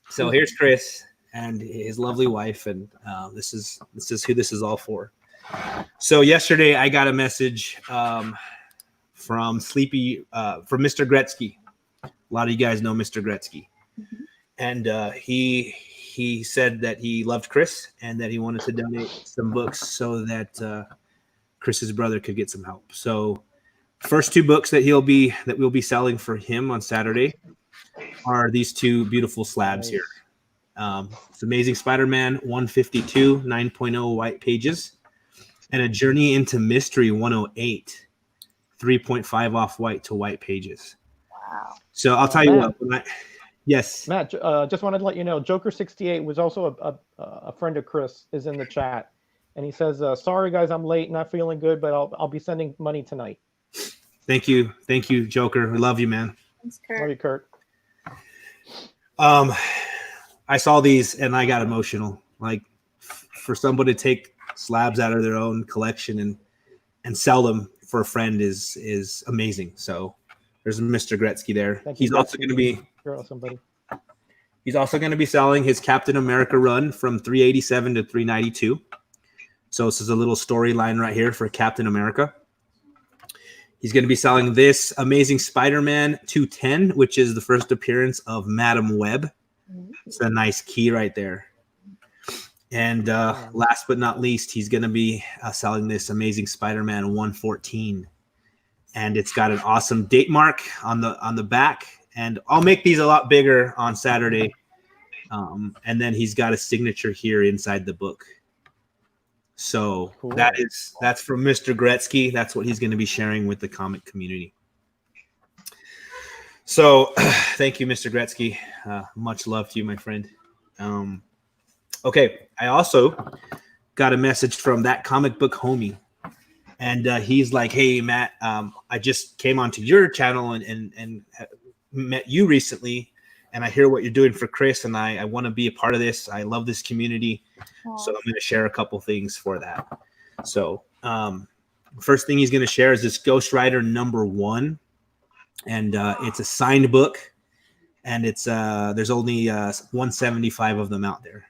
So here's Chris and his lovely wife, and this is who this is all for. So yesterday I got a message from Sleepy from Mr. Gretzky. A lot of you guys know Mr. Gretzky, and he said that he loved Chris and that he wanted to donate some books so that Chris's brother could get some help. So first two books that we'll be selling for him on Saturday are these two beautiful slabs here. It's Amazing Spider-Man 152 9.0 white pages and A Journey into Mystery 108 3.5 off white to white pages. Wow. So I'll tell you what. Yes, Matt, just wanted to let you know, Joker68 was also a friend of Chris, is in the chat, and he says, "Sorry guys, I'm late, not feeling good, but I'll be sending money tonight." Thank you, Joker. We love you, man. Thanks, Love you, Kurt. Kurt. I saw these and I got emotional. Like for somebody to take slabs out of their own collection and sell them for a friend is amazing. So there's Mr. Gretzky there. Thank you, He's also Gretzky. going to be You're awesome, buddy. He's also going to be selling his Captain America run from 387 to 392. So this is a little storyline right here for Captain America. He's going to be selling this Amazing Spider-Man 210, which is the first appearance of Madam Web. It's a nice key right there. And last but not least, he's going to be selling this Amazing Spider-Man 114. And it's got an awesome date mark on the back. And I'll make these a lot bigger on Saturday. And then he's got a signature here inside the book. So cool. That's from Mr. Gretzky. That's what he's going to be sharing with the comic community. So thank you, Mr. Gretzky. Much love to you, my friend. Okay, I also got a message from that comic book homie. And he's like, hey, Matt, I just came onto your channel and met you recently. And I hear what you're doing for Chris, and I want to be a part of this. I love this community. Aww. So I'm going to share a couple things for that. So first thing he's going to share is this Ghost Rider #1. And it's a signed book. And it's there's only 175 of them out there.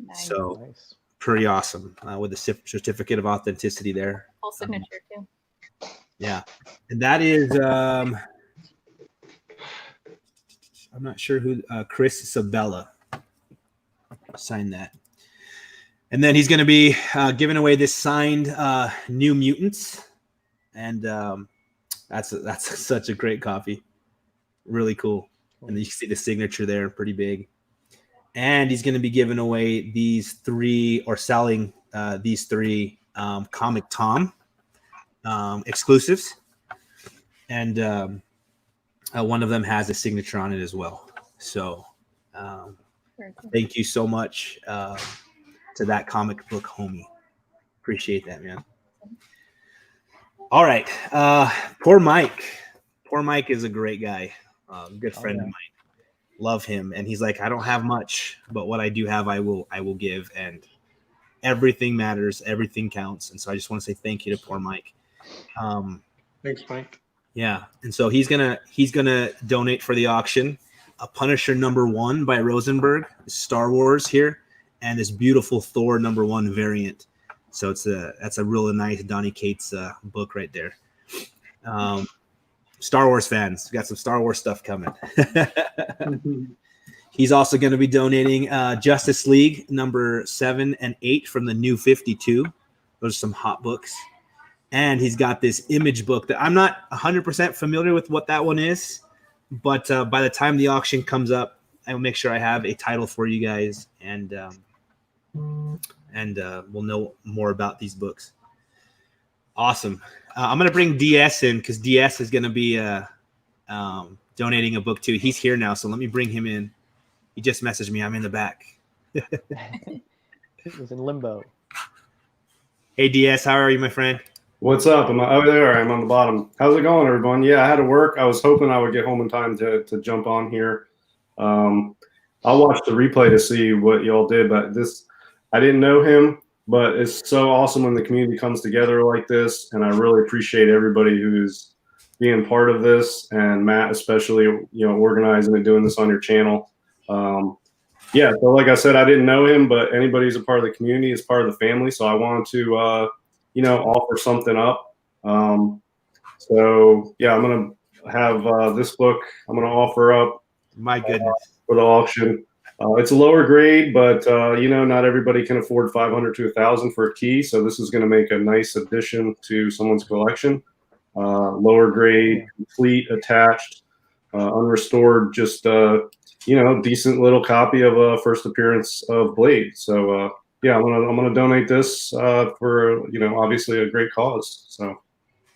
Nice. So nice. Pretty awesome with the certificate of authenticity there. Full signature too. Yeah. And that is I'm not sure who Chris Sabella signed that. And then he's going to be giving away this signed New Mutants. And that's such a great copy. Really cool. And you can see the signature there, pretty big. And he's going to be giving away these three, or selling these three Comic Tom exclusives. And one of them has a signature on it as well. So thank you so much to that comic book homie. Appreciate that, man. All right. Poor Mike. Poor Mike is a great guy. Good friend of mine. Love him. And he's like, I don't have much, but what I do have, I will give. And everything matters. Everything counts. And so I just want to say thank you to poor Mike. Thanks, Mike. Yeah. And so he's gonna donate for the auction a Punisher #1 by Rosenberg, Star Wars here, and this beautiful Thor #1 variant. So that's a really nice Donny Cates book right there. Star Wars fans, we got some Star Wars stuff coming. He's also going to be donating Justice League #7 and 8 from the New 52. Those are some hot books. And he's got this Image book that I'm not 100% familiar with what that one is. But by the time the auction comes up, I will make sure I have a title for you guys. And we'll know more about these books. Awesome. I'm going to bring DS in because DS is going to be donating a book too. He's here now, so let me bring him in. He just messaged me. I'm in the back. He was in limbo. Hey, DS, how are you, my friend? What's up? I'm over there. I'm on the bottom. How's it going, everyone? Yeah, I had to work. I was hoping I would get home in time to jump on here. I'll watch the replay to see what y'all did, but I didn't know him, but it's so awesome when the community comes together like this, and I really appreciate everybody who's being part of this, and Matt especially, organizing and doing this on your channel. Yeah, so like I said, I didn't know him, but anybody who's a part of the community is part of the family, so I wanted to offer something up. So yeah, I'm gonna have this book. I'm gonna offer up. My goodness. For the auction. It's a lower grade, but not everybody can afford $500 to $1,000 for a key. So this is going to make a nice addition to someone's collection. Lower grade, complete, attached, unrestored, just decent little copy of a first appearance of Blade. So yeah, I'm gonna donate this for obviously a great cause. So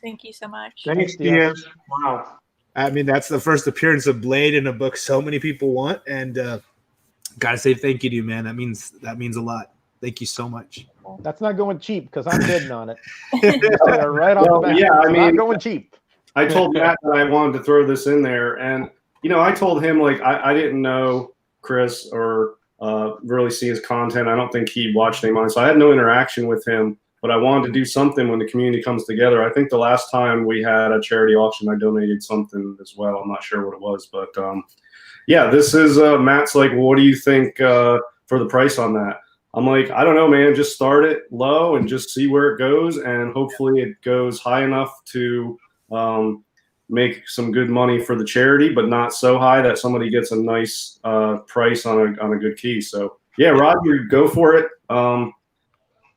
thank you so much. Thanks, DS. Wow. I mean, that's the first appearance of Blade in a book so many people want, and gotta say thank you to you, man. That means a lot. Thank you so much. That's not going cheap because I'm bidding on it. Right off the bat. Yeah, I mean, not going cheap. I told Matt that I wanted to throw this in there, and I told him I didn't know Chris or really see his content. I don't think he watched any of mine, so I had no interaction with him. But I wanted to do something when the community comes together. I think the last time we had a charity auction, I donated something as well. I'm not sure what it was, but Yeah, this is Matt's like, well, what do you think for the price on that? I'm like, I don't know, man. Just start it low and just see where it goes, and hopefully it goes high enough to make some good money for the charity, but not so high that somebody gets a nice price on a good key. So yeah, Roger, go for it.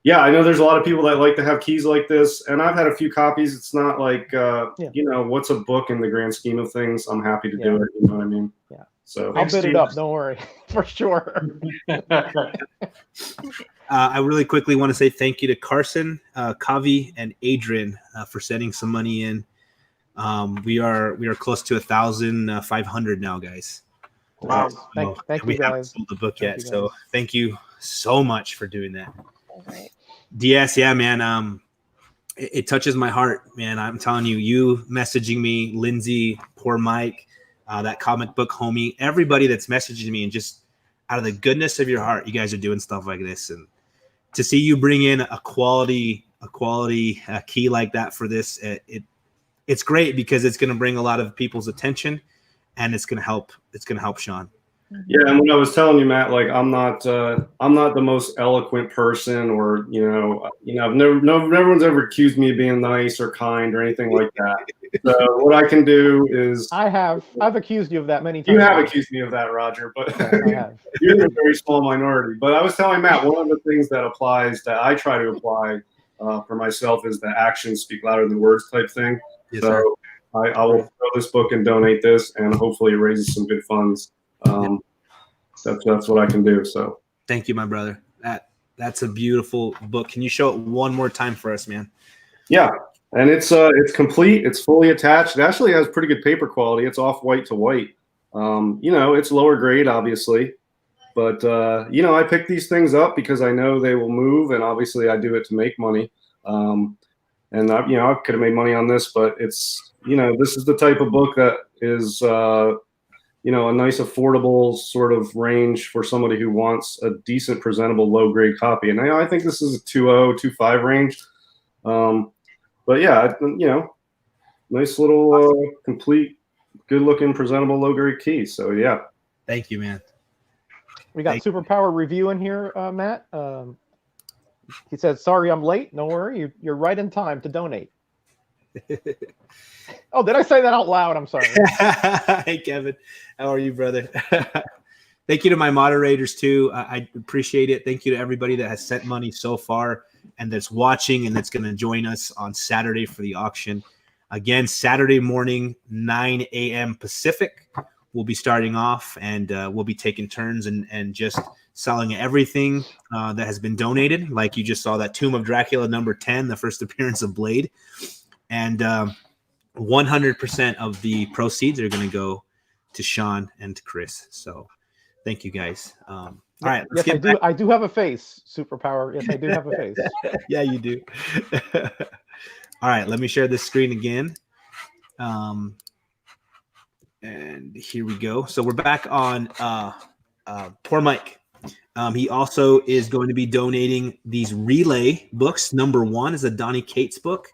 Yeah, I know there's a lot of people that like to have keys like this, and I've had a few copies. It's not like what's a book in the grand scheme of things. I'm happy to do it. You know what I mean? Yeah. So I'll bid it up. Don't worry, for sure. I really quickly want to say thank you to Carson, Kavi, and Adrian for sending some money in. We are close to 1,500 now, guys. Wow. Thank we you haven't guys. sold the book Thank yet, you, guys. so thank you so much for doing that. All right. DS, yeah, man. It touches my heart, man. I'm telling you, you messaging me, Lindsay, poor Mike, that comic book homie, everybody that's messaging me, and just out of the goodness of your heart, you guys are doing stuff like this, and to see you bring in a quality key like that for this, it's great because it's going to bring a lot of people's attention, and it's going to help Sean. Yeah, and when I was telling you, Matt, like I'm not the most eloquent person, or I've never one's ever accused me of being nice or kind or anything like that. So what I can do is I've accused you of that many times. You have accused me of that, Roger, but I have. you're a very small minority. But I was telling Matt, one of the things that I try to apply for myself is the actions speak louder than words type thing. Yes, so sir. I will throw this book and donate this, and hopefully it raises some good funds. That's what I can do. So thank you, my brother. That's a beautiful book. Can you show it one more time for us, man? Yeah, and it's complete. It's fully attached. It actually has pretty good paper quality. It's off white to white. It's lower grade, obviously, but I pick these things up because I know they will move, and obviously I do it to make money. And I could have made money on this, but it's this is the type of book that is a nice affordable sort of range for somebody who wants a decent, presentable, low grade copy. And I think this is a 2.0, 2.5 range. But yeah, nice little complete, good looking, presentable, low grade key. So yeah. Thank you, man. We got Superpower Review in here, Matt. He says, "Sorry, I'm late. No worry, you're right in time to donate." Oh, did I say that out loud? I'm sorry. Hey, Kevin. How are you, brother? Thank you to my moderators, too. I appreciate it. Thank you to everybody that has sent money so far and that's watching and that's going to join us on Saturday for the auction. Again, Saturday morning, 9 a.m. Pacific. We'll be starting off, and we'll be taking turns and just selling everything that has been donated. Like you just saw that Tomb of Dracula number 10, the first appearance of Blade. And 100% of the proceeds are going to go to Sean and to Chris. So thank you, guys. All right. Let's yes, get back. I do have a face, Superpower. Yes, I do have a face. Yeah, you do. All right. Let me share this screen again. And here we go. So we're back on poor Mike. He also is going to be donating these relay books. Number 1 is a Donny Cates book,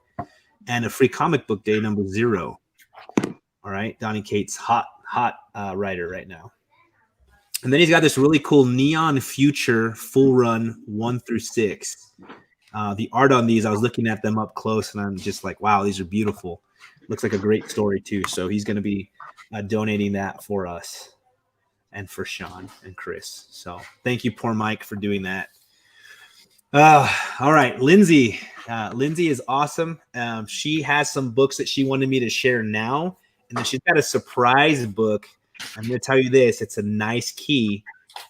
and a free comic book day, number 0. All right. Donny Cates, hot writer right now. And then he's got this really cool Neon Future full run 1 through 6. The art on these, I was looking at them up close, and I'm just like, wow, these are beautiful. Looks like a great story too. So he's going to be donating that for us and for Sean and Chris. So thank you, poor Mike, for doing that. All right, Lindsay. Lindsay is awesome. She has some books that she wanted me to share now, and then she's got a surprise book. I'm going to tell you this: it's a nice key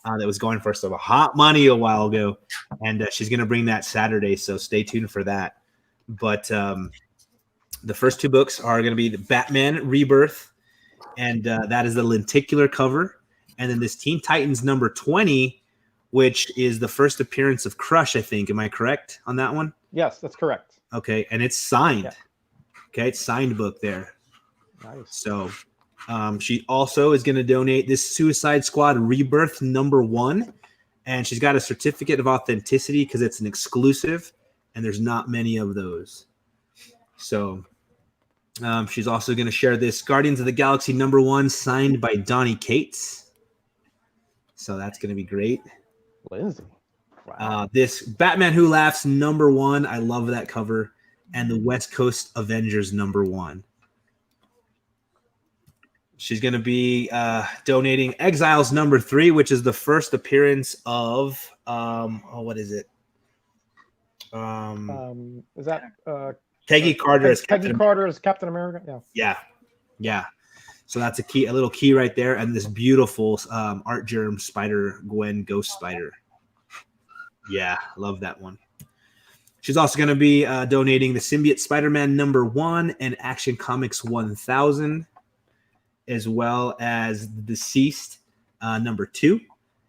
that was going for some hot money a while ago, and she's going to bring that Saturday. So stay tuned for that. But the first 2 books are going to be the Batman Rebirth, and that is the lenticular cover, and then this Teen Titans number 20. Which is the first appearance of Crush, I think. Am I correct on that one? Yes, that's correct. Okay, and it's signed. Yeah. Okay, it's signed book there. Nice. So she also is going to donate this Suicide Squad Rebirth number 1, and she's got a certificate of authenticity because it's an exclusive, and there's not many of those. So She's also going to share this Guardians of the Galaxy #1 signed by Donnie Cates. So that's going to be great. Lindsay. Wow. This Batman Who Laughs #1. I love that cover. And the West Coast Avengers #1. She's going to be donating Exiles #3, which is the first appearance of what is it? Is that Peggy Carter as Peggy Captain Carter as Captain America? Yeah. Yeah. So that's a little key right there, and this beautiful Art Germ Spider-Gwen Ghost Spider. Yeah, love that one. She's also going to be donating the Symbiote Spider-Man #1 and Action Comics 1000, as well as the Deceased #2.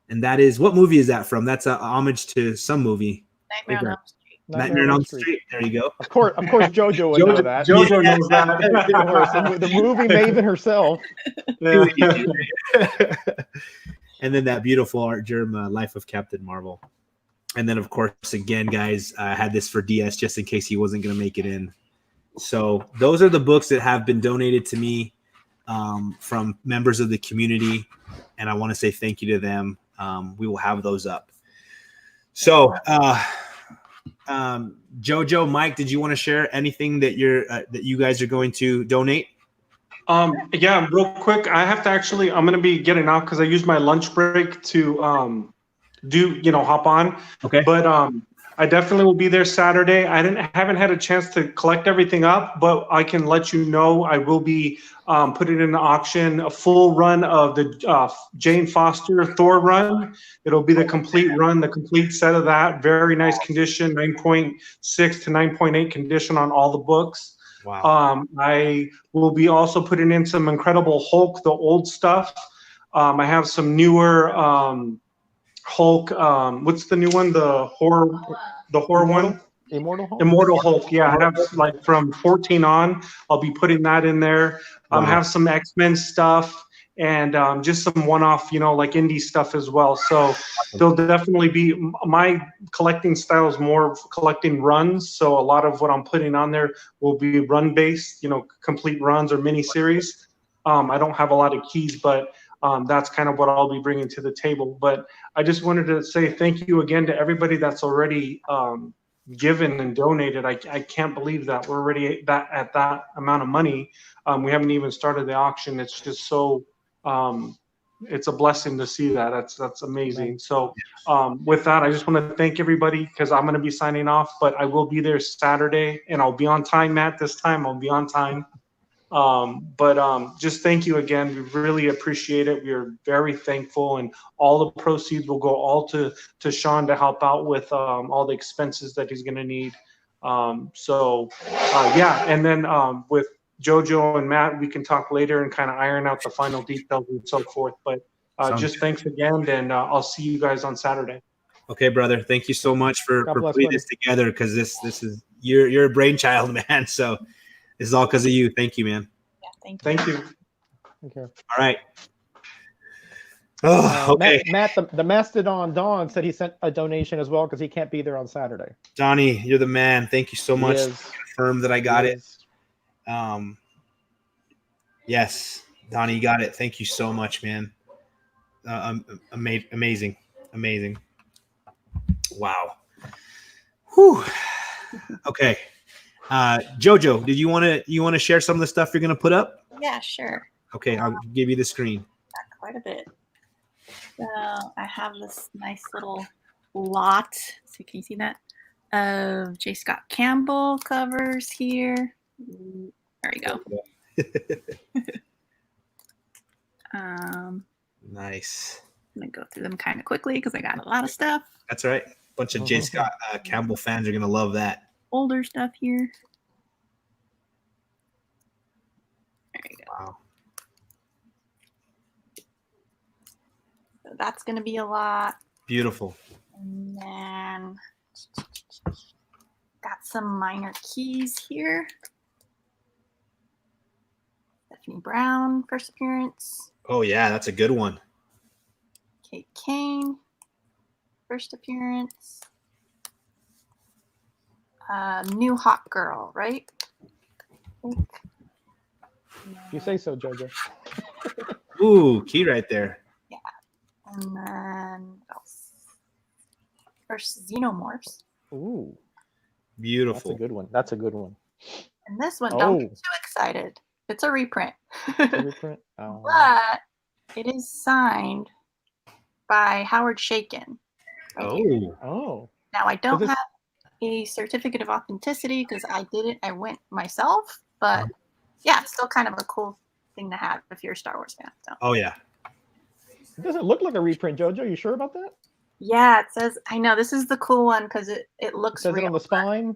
And that is, what movie is that from? That's a homage to some movie. Nightmare on Elm Street. Nightmare on Elm Street. There you go. Of course, Jojo would know that. Jojo knows that. Of course, the movie Maven herself. And then that beautiful Art Germ Life of Captain Marvel. And then, of course, again, guys, I had this for DS just in case he wasn't going to make it in. So those are the books that have been donated to me from members of the community, and I want to say thank you to them. We will have those up. So, Jojo, Mike, did you want to share anything that you guys are going to donate? Yeah, real quick. I'm going to be getting off because I used my lunch break to hop on. Okay. But I definitely will be there Saturday. I haven't had a chance to collect everything up, but I can let you know I will be putting in the auction a full run of the Jane Foster Thor run. It'll be the complete run, the complete set of that. Very nice condition, 9.6 to 9.8 condition on all the books. Wow. I will be also putting in some Incredible Hulk, the old stuff. I have some newer Hulk. What's the new one? The horror one. Immortal Hulk. Yeah, I have like from 14 on. I'll be putting that in there. Wow. Have some X-Men stuff and just some one-off, like indie stuff as well. So there'll definitely be, my collecting style is more of collecting runs. So a lot of what I'm putting on there will be run-based, complete runs or mini-series. I don't have a lot of keys, but that's kind of what I'll be bringing to the table. But I just wanted to say thank you again to everybody that's already given and donated. I can't believe that we're already at that amount of money. We haven't even started the auction. It's just so it's a blessing to see that. That's amazing. So with that, I just want to thank everybody because I'm going to be signing off, but I will be there Saturday and I'll be on time, Matt. This time I'll be on time. Just thank you again. We really appreciate it. We are very thankful, and all the proceeds will go all to Sean to help out with all the expenses that he's going to need. And then with Jojo and Matt, we can talk later and kind of iron out the final details and so forth. But just thanks again, and I'll see you guys on Saturday. Okay, brother. Thank you so much for putting this together, because this is you're a brainchild, man. So this is all because of you. Thank you, man. Yeah, thank you. Okay. All right. Oh, okay. Matt, the Mastodon Don said he sent a donation as well because he can't be there on Saturday. Donnie, you're the man. Thank you so much. Confirm that I got it. Yes, Donnie, you got it. Thank you so much, man. Amazing. Wow. Whew. Okay. Jojo, did you want to share some of the stuff you're going to put up? Yeah, sure. Okay, I'll give you the screen. Quite a bit. So I have this nice little lot. So can you see that? Of J. Scott Campbell covers here. There we go. Nice. I'm gonna go through them kind of quickly because I got a lot of stuff. That's all right. A bunch of J. Scott Campbell fans are gonna love that. Older stuff here. There you go. Wow. So that's gonna be a lot. Beautiful. And then got some minor keys here. Stephanie Brown, first appearance. Oh yeah, that's a good one. Kate Kane, first appearance. New Hot Girl, right? You say so, Jojo. Ooh, key right there. And then what else? First Xenomorphs. Ooh, that's a Beautiful. good one. That's a good one. And this one, Oh. don't get too excited. It's a reprint. It's a reprint. Oh. But it is signed by Howard Shakin. Right here. Oh, Oh. Now, I don't this- have a certificate of authenticity because I did it. I went myself. But yeah, it's still kind of a cool thing to have if you're a Star Wars fan. So. oh yeah. It doesn't look like a reprint, Jojo. You sure about that? Yeah, it says, I know, this is the cool one because it It looks says it real. on the spine.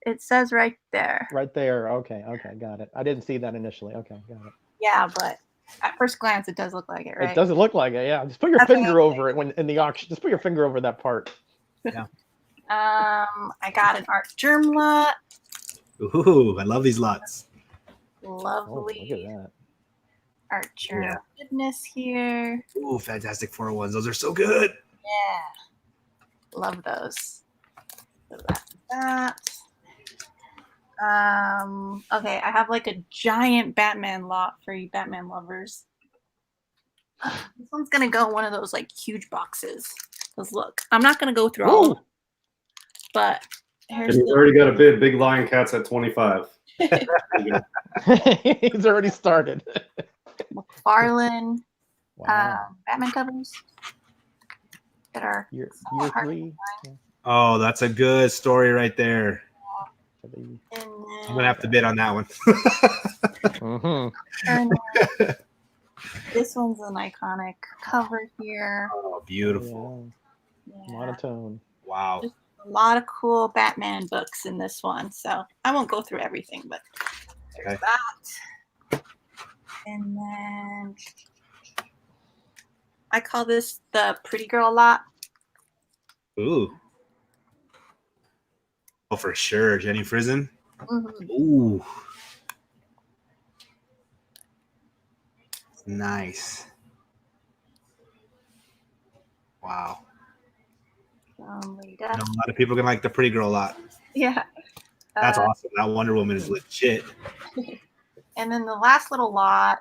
It says right there. Right there. Okay. Okay. Got it. I didn't see that initially. Okay. Got it. Yeah, but at first glance, it does look like it, right? It doesn't look like it. Yeah. Just put your That's what finger I'm over it when in the auction. Just put your finger over that part. I got an art germ lot. Ooh, I love these lots. Oh, look Lovely at that. art germ Yeah. goodness here. Ooh, Fantastic 401s. Those are so good. Yeah. Love those. So that's that. Okay, I have like a giant Batman lot for you Batman lovers. This one's gonna go in one of those like huge boxes. Because look, I'm not gonna go through all of them, but And here's he's the already got a bid. Big Lion Cat's at 25. He's already started. McFarlane Wow. Batman covers that are Year hard to 3. Oh, that's a good story right there. and I'm gonna have to bid on that one. and this one's an iconic cover here. Oh, beautiful. Yeah. Monotone. Wow. A lot of cool Batman books in this one, so I won't go through everything, but there's Okay. that. And then I call this the Pretty Girl lot. Ooh. Oh, for sure. Jenny Frizen. Mhm. Ooh. Nice. Wow. Lita. I know a lot of people are gonna like the Pretty Girl a lot. Yeah. That's awesome. That Wonder Woman is legit. And then the last little lot,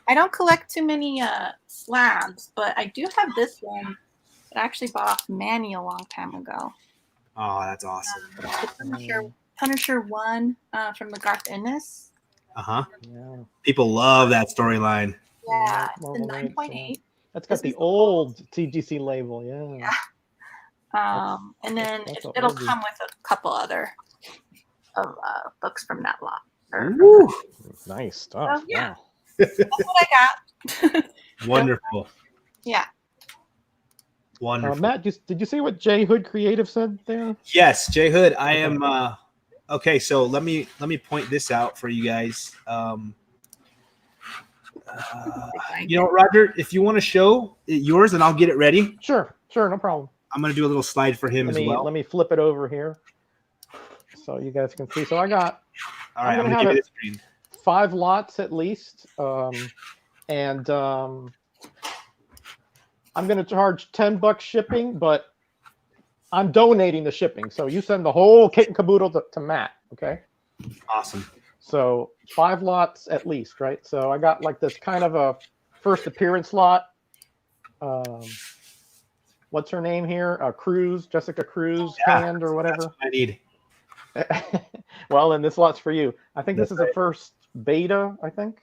I don't collect too many slabs, but I do have this one that I actually bought off Manny a long time ago. Oh, that's awesome. The Punisher 1 from the Garth Ennis. Uh-huh. Yeah. People love that storyline. Yeah, it's Marvel the Knights, 9.8. That's got This the is the old TGC label. Yeah. And then that's a it'll oldie. come with a couple other of books from that lot. Woo. Nice stuff. Oh, yeah. Wow. That's what I got. Wonderful. Yeah. Wonderful. Matt, did you see what J Hood Creative said there? Yes, Jay Hood. I am okay, so let me point this out for you guys. You know what, Roger, if you want to show yours and I'll get it ready. Sure, no problem. I'm gonna do a little slide for him as well. Let me flip it over here so you guys can see. So I got All right, I'm I'm gonna gonna give have you this screen. 5 lots at least, and I'm gonna charge $10 shipping, but I'm donating the shipping. So you send the whole kit and caboodle to Matt, okay? Awesome. So 5 lots at least, right? So I got like this kind of a first appearance lot. What's her name here? Cruz, Jessica Cruz, hand or whatever. That's what I need. Well, then this lot's for you. I think That's this is the first beta, I think.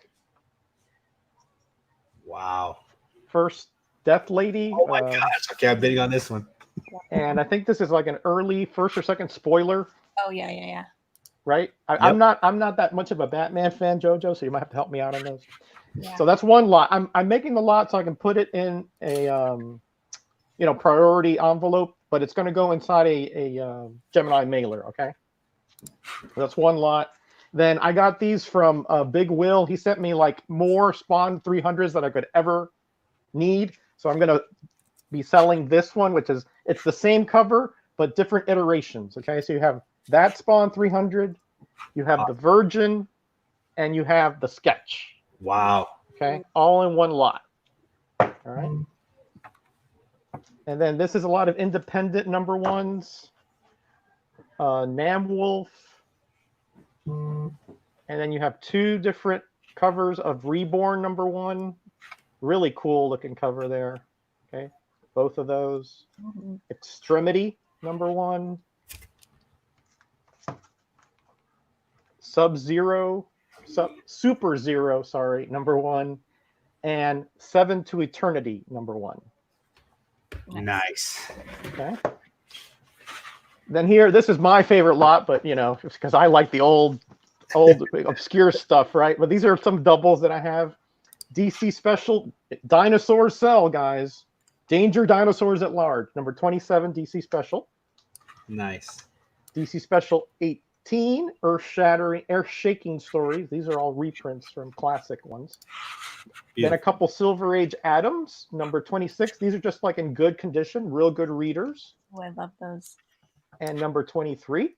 Wow. First Death Lady. Oh my gosh. Okay, I'm bidding on this one. And I think this is like an early first or second spoiler, Oh, yeah. right? I'm not that much of a Batman fan, Jojo, so you might have to help me out on those. Yeah. So that's one lot. I'm making the lot so I can put it in a priority envelope, but it's going to go inside a Gemini mailer. Okay, that's one lot. Then I got these from Big Will. He sent me like more Spawn 300s that I could ever need. So I'm going to be selling this one, which is it's the same cover but different iterations. Okay, so you have that Spawn 300, you have the Virgin, and you have the Sketch. Wow. Okay, all in one lot. All right. And then this is a lot of independent number ones. Nam Wolf. And then you have 2 different covers of Reborn #1. Really cool looking cover there. Okay, both of those. Mhm. Extremity #1. Sub-Zero, Super Zero, sorry, #1. And 7 to Eternity #1. Nice. Okay. Then here, this is my favorite lot, but you know, it's because I like the old obscure stuff, right? But these are some doubles that I have. DC Special Dinosaur Cell, guys. Danger Dinosaurs at Large, #27, DC Special. Nice. DC Special 18, Earth-Shaking Stories. These are all reprints from classic ones. Then a couple Silver Age Atoms, #26. These are just like in good condition, real good readers. Oh, I love those. And #23.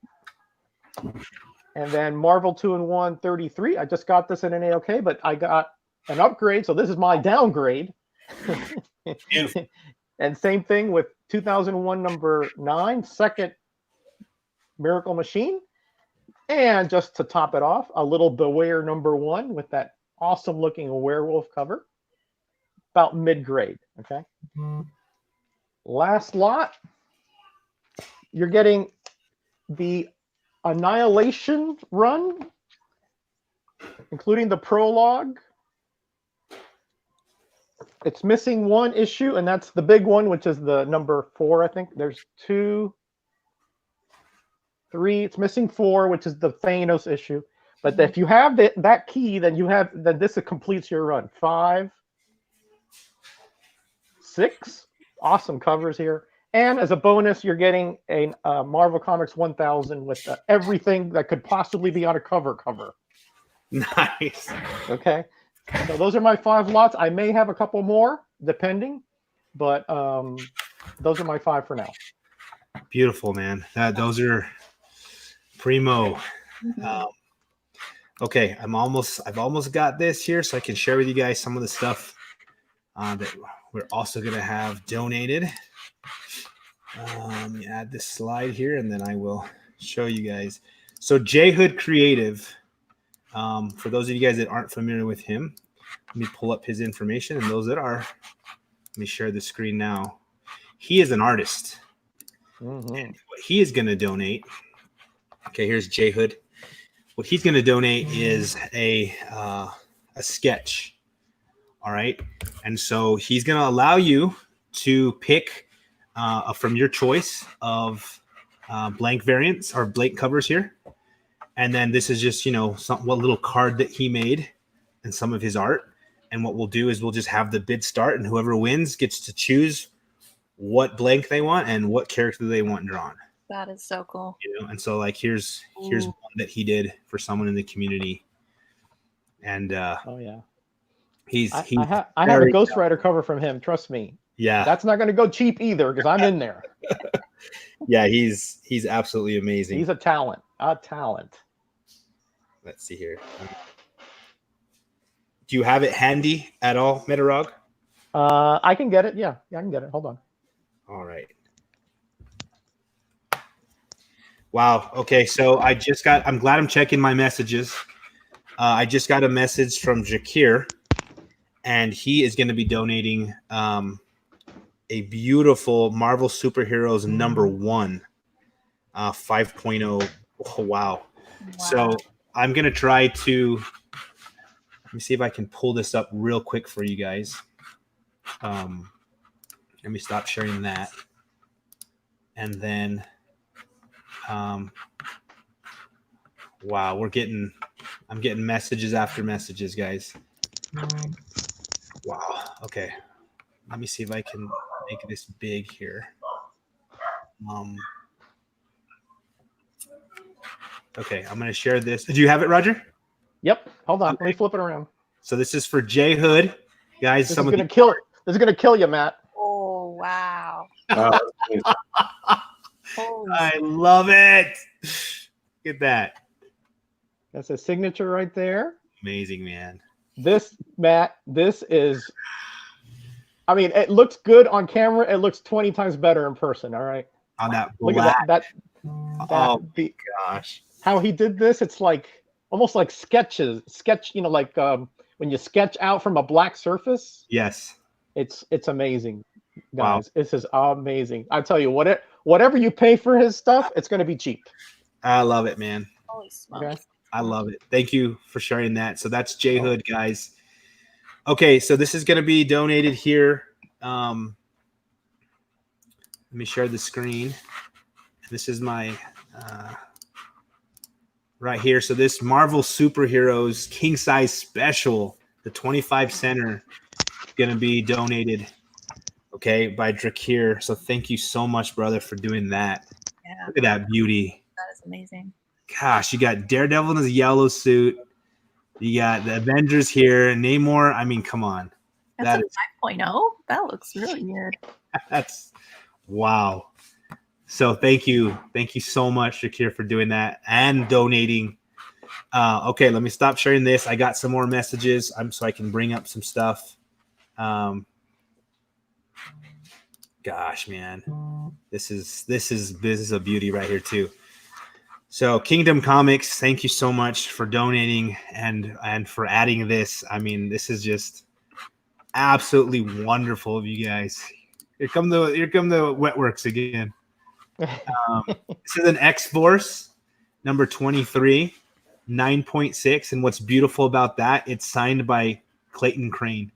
And then Marvel 2-in-1 33. I just got this in an AOK, but I got an upgrade, so this is my downgrade. Beautiful. And same thing with 2001 #9, second Miracle Machine. And just to top it off, a little Beware #1 with that awesome looking werewolf cover. About mid-grade, okay? Last lot, you're getting the Annihilation run, including the prologue. It's missing one issue, and that's the big one, which is the #4, I think. There's 2, 3. It's missing 4, which is the Thanos issue. But if you have that key, then this completes your run. 5, 6. Awesome covers here. And as a bonus, you're getting a Marvel Comics 1000 with everything that could possibly be on a cover. Nice. Okay. So those are my 5 lots. I may have a couple more, depending. But those are my 5 for now. Beautiful, man. Those are primo. Okay, I've almost got this here, so I can share with you guys some of the stuff that we're also going to have donated. Let me add this slide here, and then I will show you guys. So J Hood Creative, for those of you guys that aren't familiar with him, let me pull up his information, and those that are, let me share the screen now. He is an artist. Mm-hmm. And what he is going to donate, okay, here's J Hood. What he's going to donate is a sketch. All right. And so he's going to allow you to pick from your choice of blank variants or blank covers here. And then this is just, what little card that he made and some of his art. And what we'll do is we'll just have the bid start, and whoever wins gets to choose what blank they want and what character they want drawn. That is so cool. And so like here's one that he did for someone in the community. And oh yeah. I have a Ghost Rider cover from him, trust me. Yeah. That's not going to go cheap either, because I'm in there. Yeah, he's absolutely amazing. He's a talent. Let's see here. Do you have it handy at all, Metarog? I can get it. Yeah, I can get it. Hold on. All right. Wow. Okay. So I'm glad I'm checking my messages. I just got a message from Jakir, and he is going to be donating a beautiful Marvel Superheroes #1 5.0. Oh, wow. So I'm going to try to, let me see if I can pull this up real quick for you guys. Let me stop sharing that. And then, wow, I'm getting messages after messages, guys. Wow. Okay. Let me see if I can make this big here. Okay, I'm going to share this. Do you have it, Roger? Yep. Hold on. Okay. Let me flip it around. So this is for J Hood, guys. This is going to kill you, Matt. Oh, wow. I love it. Look at that. That's a signature right there. Amazing, man. This, Matt, is, I mean, it looks good on camera. It looks 20 times better in person, all right? On that Look black. at that oh, gosh. How he did this, it's like, almost like sketch, like when you sketch out from a black surface. Yes. It's amazing, Wow. guys. This is amazing. I tell you, whatever you pay for his stuff, it's going to be cheap. I love it, man. Holy smokes. Okay. I love it. Thank you for sharing that. So that's J Hood, guys. Okay, so this is going to be donated here. Let me share the screen. This is my right here. So this Marvel Superheroes King Size Special, the 25 center, going to be donated, okay, by Drakir. So thank you so much, brother, for doing that. Yeah, Look at that beauty. that is amazing. Gosh, you got Daredevil in his yellow suit. You got the Avengers here. Namor. I mean, come on. That's a 5.0. That looks really weird. That's wow. So thank you so much, Shakir, for doing that and donating. Okay, let me stop sharing this. I got some more messages. So I can bring up some stuff. Gosh, man, this is a beauty right here too. So Kingdom Comics, thank you so much for donating and for adding this. I mean, this is just absolutely wonderful of you guys. Here come the Wetworks again. This is an X-Force number 23, 9.6, and what's beautiful about that, it's signed by Clayton Crane.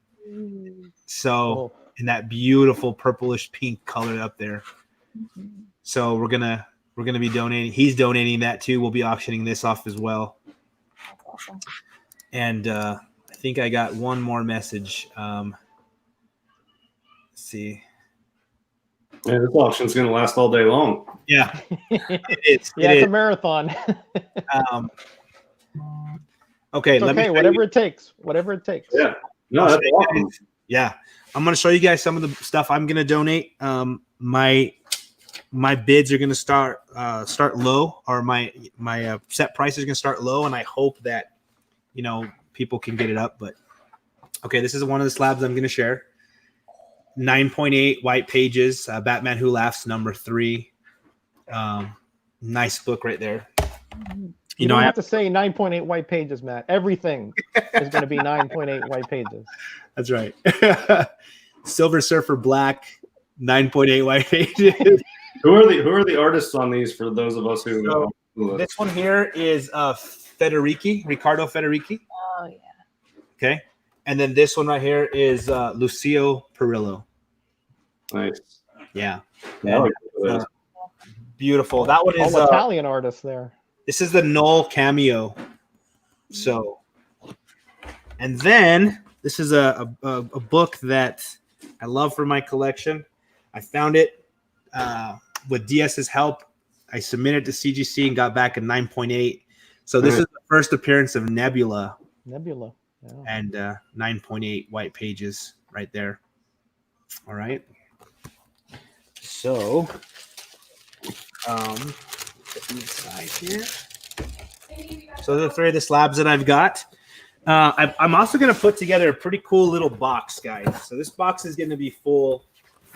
So in that beautiful purplish pink color up there. So we're gonna be donating. He's donating that too. We'll be auctioning this off as well. That's awesome. And I think I got one more message. Let's see. Yeah, this auction's going to last all day long. Yeah, it's a marathon. Okay, it's okay. Whatever it takes. Whatever it takes. Yeah. No, that's awesome. Yeah, I'm going to show you guys some of the stuff I'm going to donate. My bids are going to start low, or my set price is going to start low, and I hope that people can get it up. But okay, this is one of the slabs I'm going to share. 9.8 white pages. Batman Who Laughs number 3. Nice book right there. You don't have to say 9.8 white pages, Matt. Everything is going to be 9.8 white pages. That's right. Silver Surfer Black, 9.8 white pages. Who are the artists on these for those of us who know? This one here is Ricardo Federici. Oh, yeah. Okay. And then this one right here is Lucio Perillo. Nice. Yeah. Yeah, beautiful. That one is Italian artist there. This is the Null cameo. So, and then this is a book that I love for my collection. I found it with DS's help. I submitted to CGC and got back a 9.8. So this is the first appearance of Nebula. Yeah. And 9.8 white pages right there. All right. So, inside here. So the 3 of the slabs that I've got. I'm also going to put together a pretty cool little box, guys. So this box is going to be full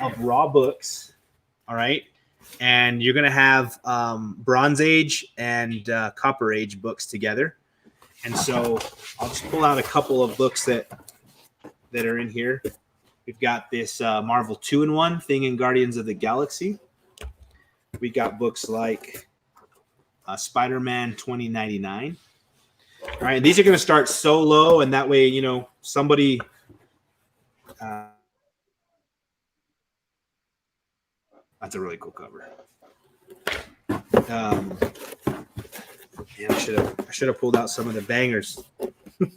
of raw books. All right. And you're going to have Bronze Age and Copper Age books together. And so I'll just pull out a couple of books that are in here. We've got this Marvel 2-in-1 Thing in Guardians of the Galaxy. We got books like Spider-Man 2099. All right, these are going to start so low, and that way, somebody. That's a really cool cover. Yeah, I should have pulled out some of the bangers. We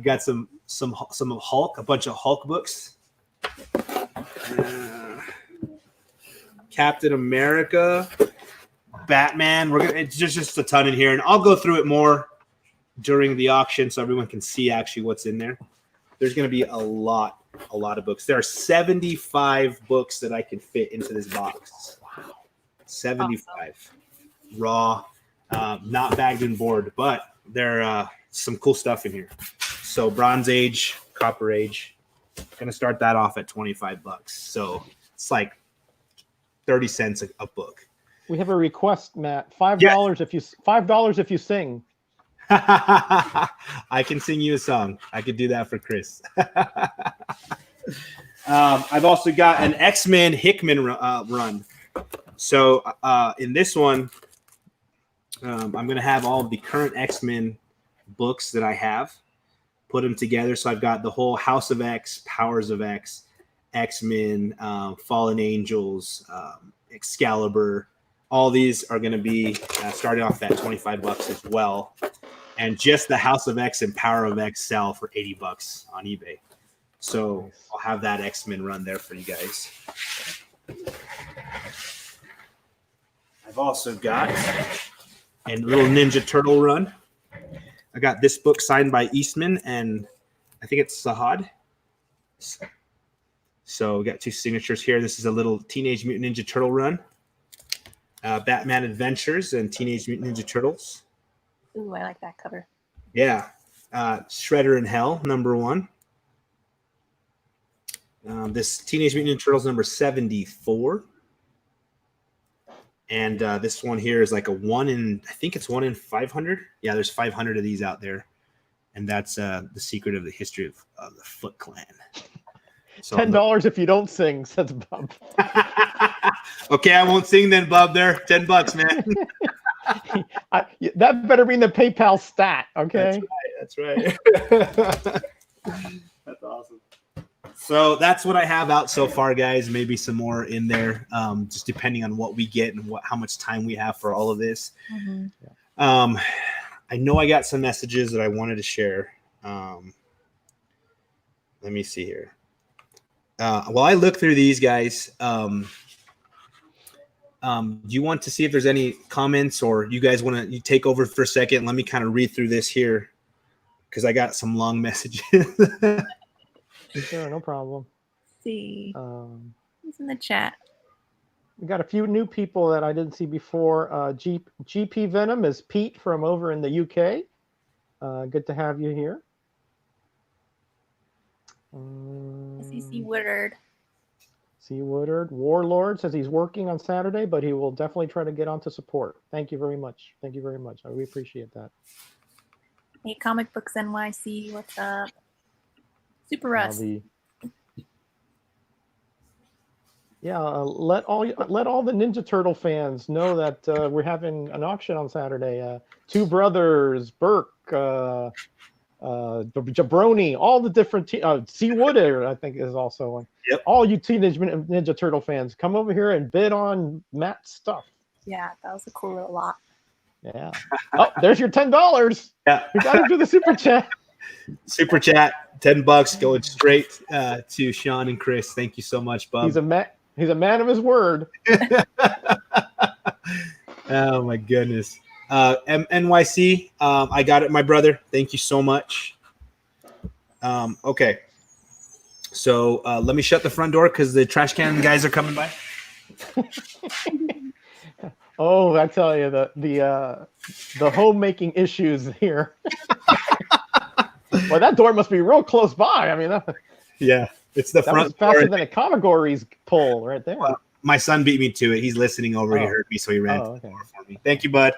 got some of Hulk, a bunch of Hulk books. Captain America, Batman. It's just a ton in here, and I'll go through it more during the auction so everyone can see actually what's in there. There's going to be a lot of books. There are 75 books that I can fit into this box. Wow, 75. Awesome. Raw, not bagged and board, but there some cool stuff in here. So Bronze Age, Copper Age, gonna start that off at $25. So it's like 30 cents a book. We have a request, Matt. $5 if you sing. I can sing you a song. I could do that for Chris. I've also got an X-Men Hickman run. So in this one, I'm going to have all of the current X-Men books that I have, put them together. So I've got the whole House of X, Powers of X, X-Men, Fallen Angels, Excalibur. All these are going to be starting off at $25 as well. And just the House of X and Power of X sell for $80 on eBay. So I'll have that X-Men run there for you guys. I've also got a little Ninja Turtle run. I got this book signed by Eastman and I think it's Sahad. So we got 2 signatures here. This is a little Teenage Mutant Ninja Turtle run. Batman Adventures and Teenage Mutant Ninja Turtles. Ooh, I like that cover. Yeah. Shredder in Hell, #1. This Teenage Mutant Ninja Turtles number 74. And this one here is like a 1 in, I think it's 1 in 500. Yeah, there's 500 of these out there. And that's the secret of the history of the Foot Clan. So $10 if you don't sing, says Bob. Okay, I won't sing then, Bob. There, $10, man. That better be in the PayPal stat, okay? That's right. That's awesome. So that's what I have out so far, guys. Maybe some more in there, just depending on what we get and how much time we have for all of this. Mm-hmm. I know I got some messages that I wanted to share. Let me see here. While I look through these, guys, do you want to see if there's any comments, or you guys want to take over for a second? Let me kind of read through this here because I got some long messages. Sure, no problem. Let's see. Who's in the chat? We got a few new people that I didn't see before. GP Venom is Pete from over in the UK. Good to have you here. C.C. Woodard. C. Woodard. Warlord says he's working on Saturday, but he will definitely try to get on to support. Thank you very much. Thank you very much. I really appreciate that. Hey, Comic Books NYC, what's up? Super Russ. Let all the Ninja Turtle fans know that we're having an auction on Saturday. Two Brothers, Burke, Jabroni, all the different C. Woodard, I think, is also one. Yep. All you Teenage Mutant Ninja Turtle fans, come over here and bid on Matt's stuff. Yeah, that was a cool little lot. Yeah. Oh, there's your $10. Yeah. We got into the super chat. Super chat, $10 going straight to Sean and Chris. Thank you so much, Bob. He's a man of his word. Oh my goodness. NYC, I got it, my brother. Thank you so much. Okay. So let me shut the front door because the trash can guys are coming by. Oh, I tell you, the homemaking issues here. Well, that door must be real close by. I mean, yeah, it's the front was faster door. than a Categories pull right there. Well, my son beat me to it. He's listening over. He heard me, so he ran to the door for me. Thank you, bud.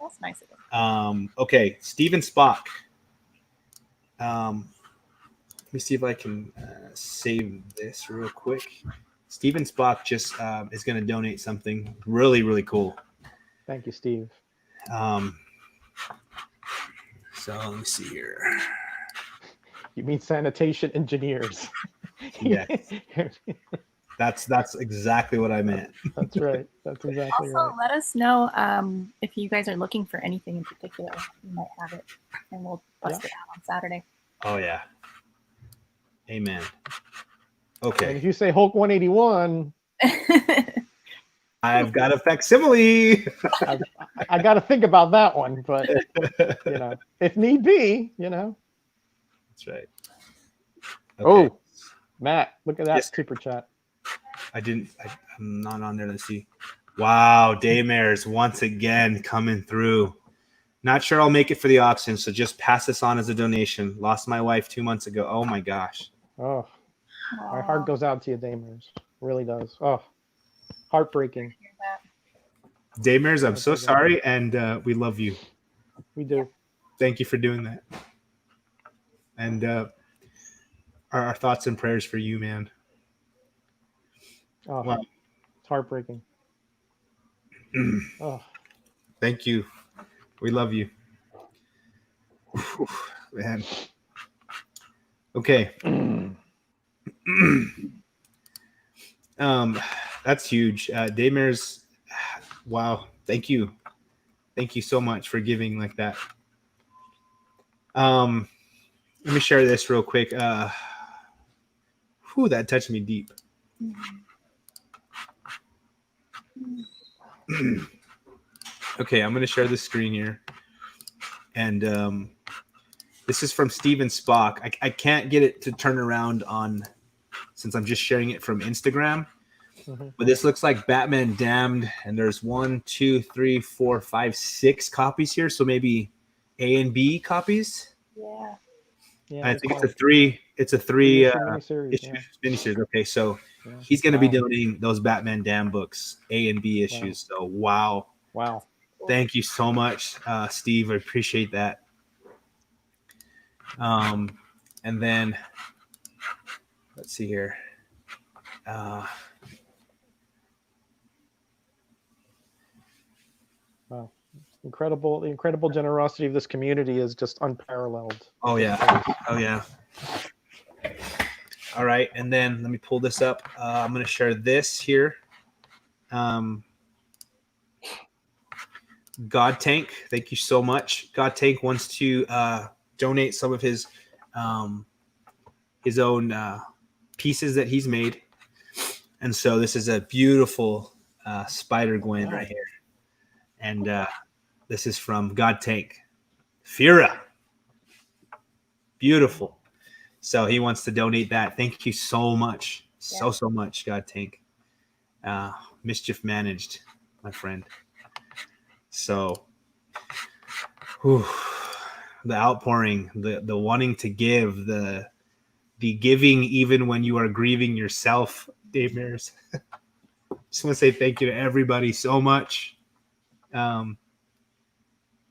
That's nice of him. Okay, Steven Spock. Let me see if I can save this real quick. Steven Spock just is going to donate something really, really cool. Thank you, Steve. So let me see here. You mean sanitation engineers? Yeah. That's exactly what I meant. That's right. That's exactly Also, right. let us know if you guys are looking for anything in particular. We might have it, and we'll bust it out on Saturday. Oh, yeah. Amen. And Okay. if you say Hulk 181, I've got a facsimile. I got to think about that one. But, if need be, That's right. Okay. Oh, Matt, look at that Yes. super chat. I'm not on there. Let's see. Wow, Daymares once again coming through. Not sure I'll make it for the auction, so just pass this on as a donation. Lost my wife 2 months ago. Oh my gosh. Oh, my heart goes out to you, Damers. Really does. Oh, heartbreaking. Hear that. Daymers, I'm so sorry, and we love you. We do. Thank you for doing that. And our thoughts and prayers for you, man. Oh, Wow. it's heartbreaking. Oh, Thank you. We love you. Whew, man. Okay. That's huge. Daymers, wow. Thank you. Thank you so much for giving like that. Let me share this real quick. That touched me deep. Okay, I'm going to share the screen here. And this is from Steven Spock. I can't get it to turn around on, since I'm just sharing it from Instagram. But this looks like Batman Damned, and there's 1, 2, 3, 4, 5, 6 copies here. So maybe A and B copies. Yeah. I think it's a three miniseries. miniseries. Okay, so he's going to be donating those Batman Damned books, A and B issues. So wow. Thank you so much, Steve. I appreciate that. And then let's see here. Wow. The incredible generosity of this community is just unparalleled. Oh yeah. All right, and then let me pull this up. I'm going to share this here. God Tank, thank you so much. God Tank wants to donate some of his own pieces that he's made, and so this is a beautiful Spider-Gwen right here, and this is from God Tank. Fira. Beautiful. So he wants to donate that. Thank you so much. So much, God Tank. Mischief managed, my friend. So the outpouring, the wanting to give, the giving even when you are grieving yourself, Dave Maris. Just want to say thank you to everybody so much.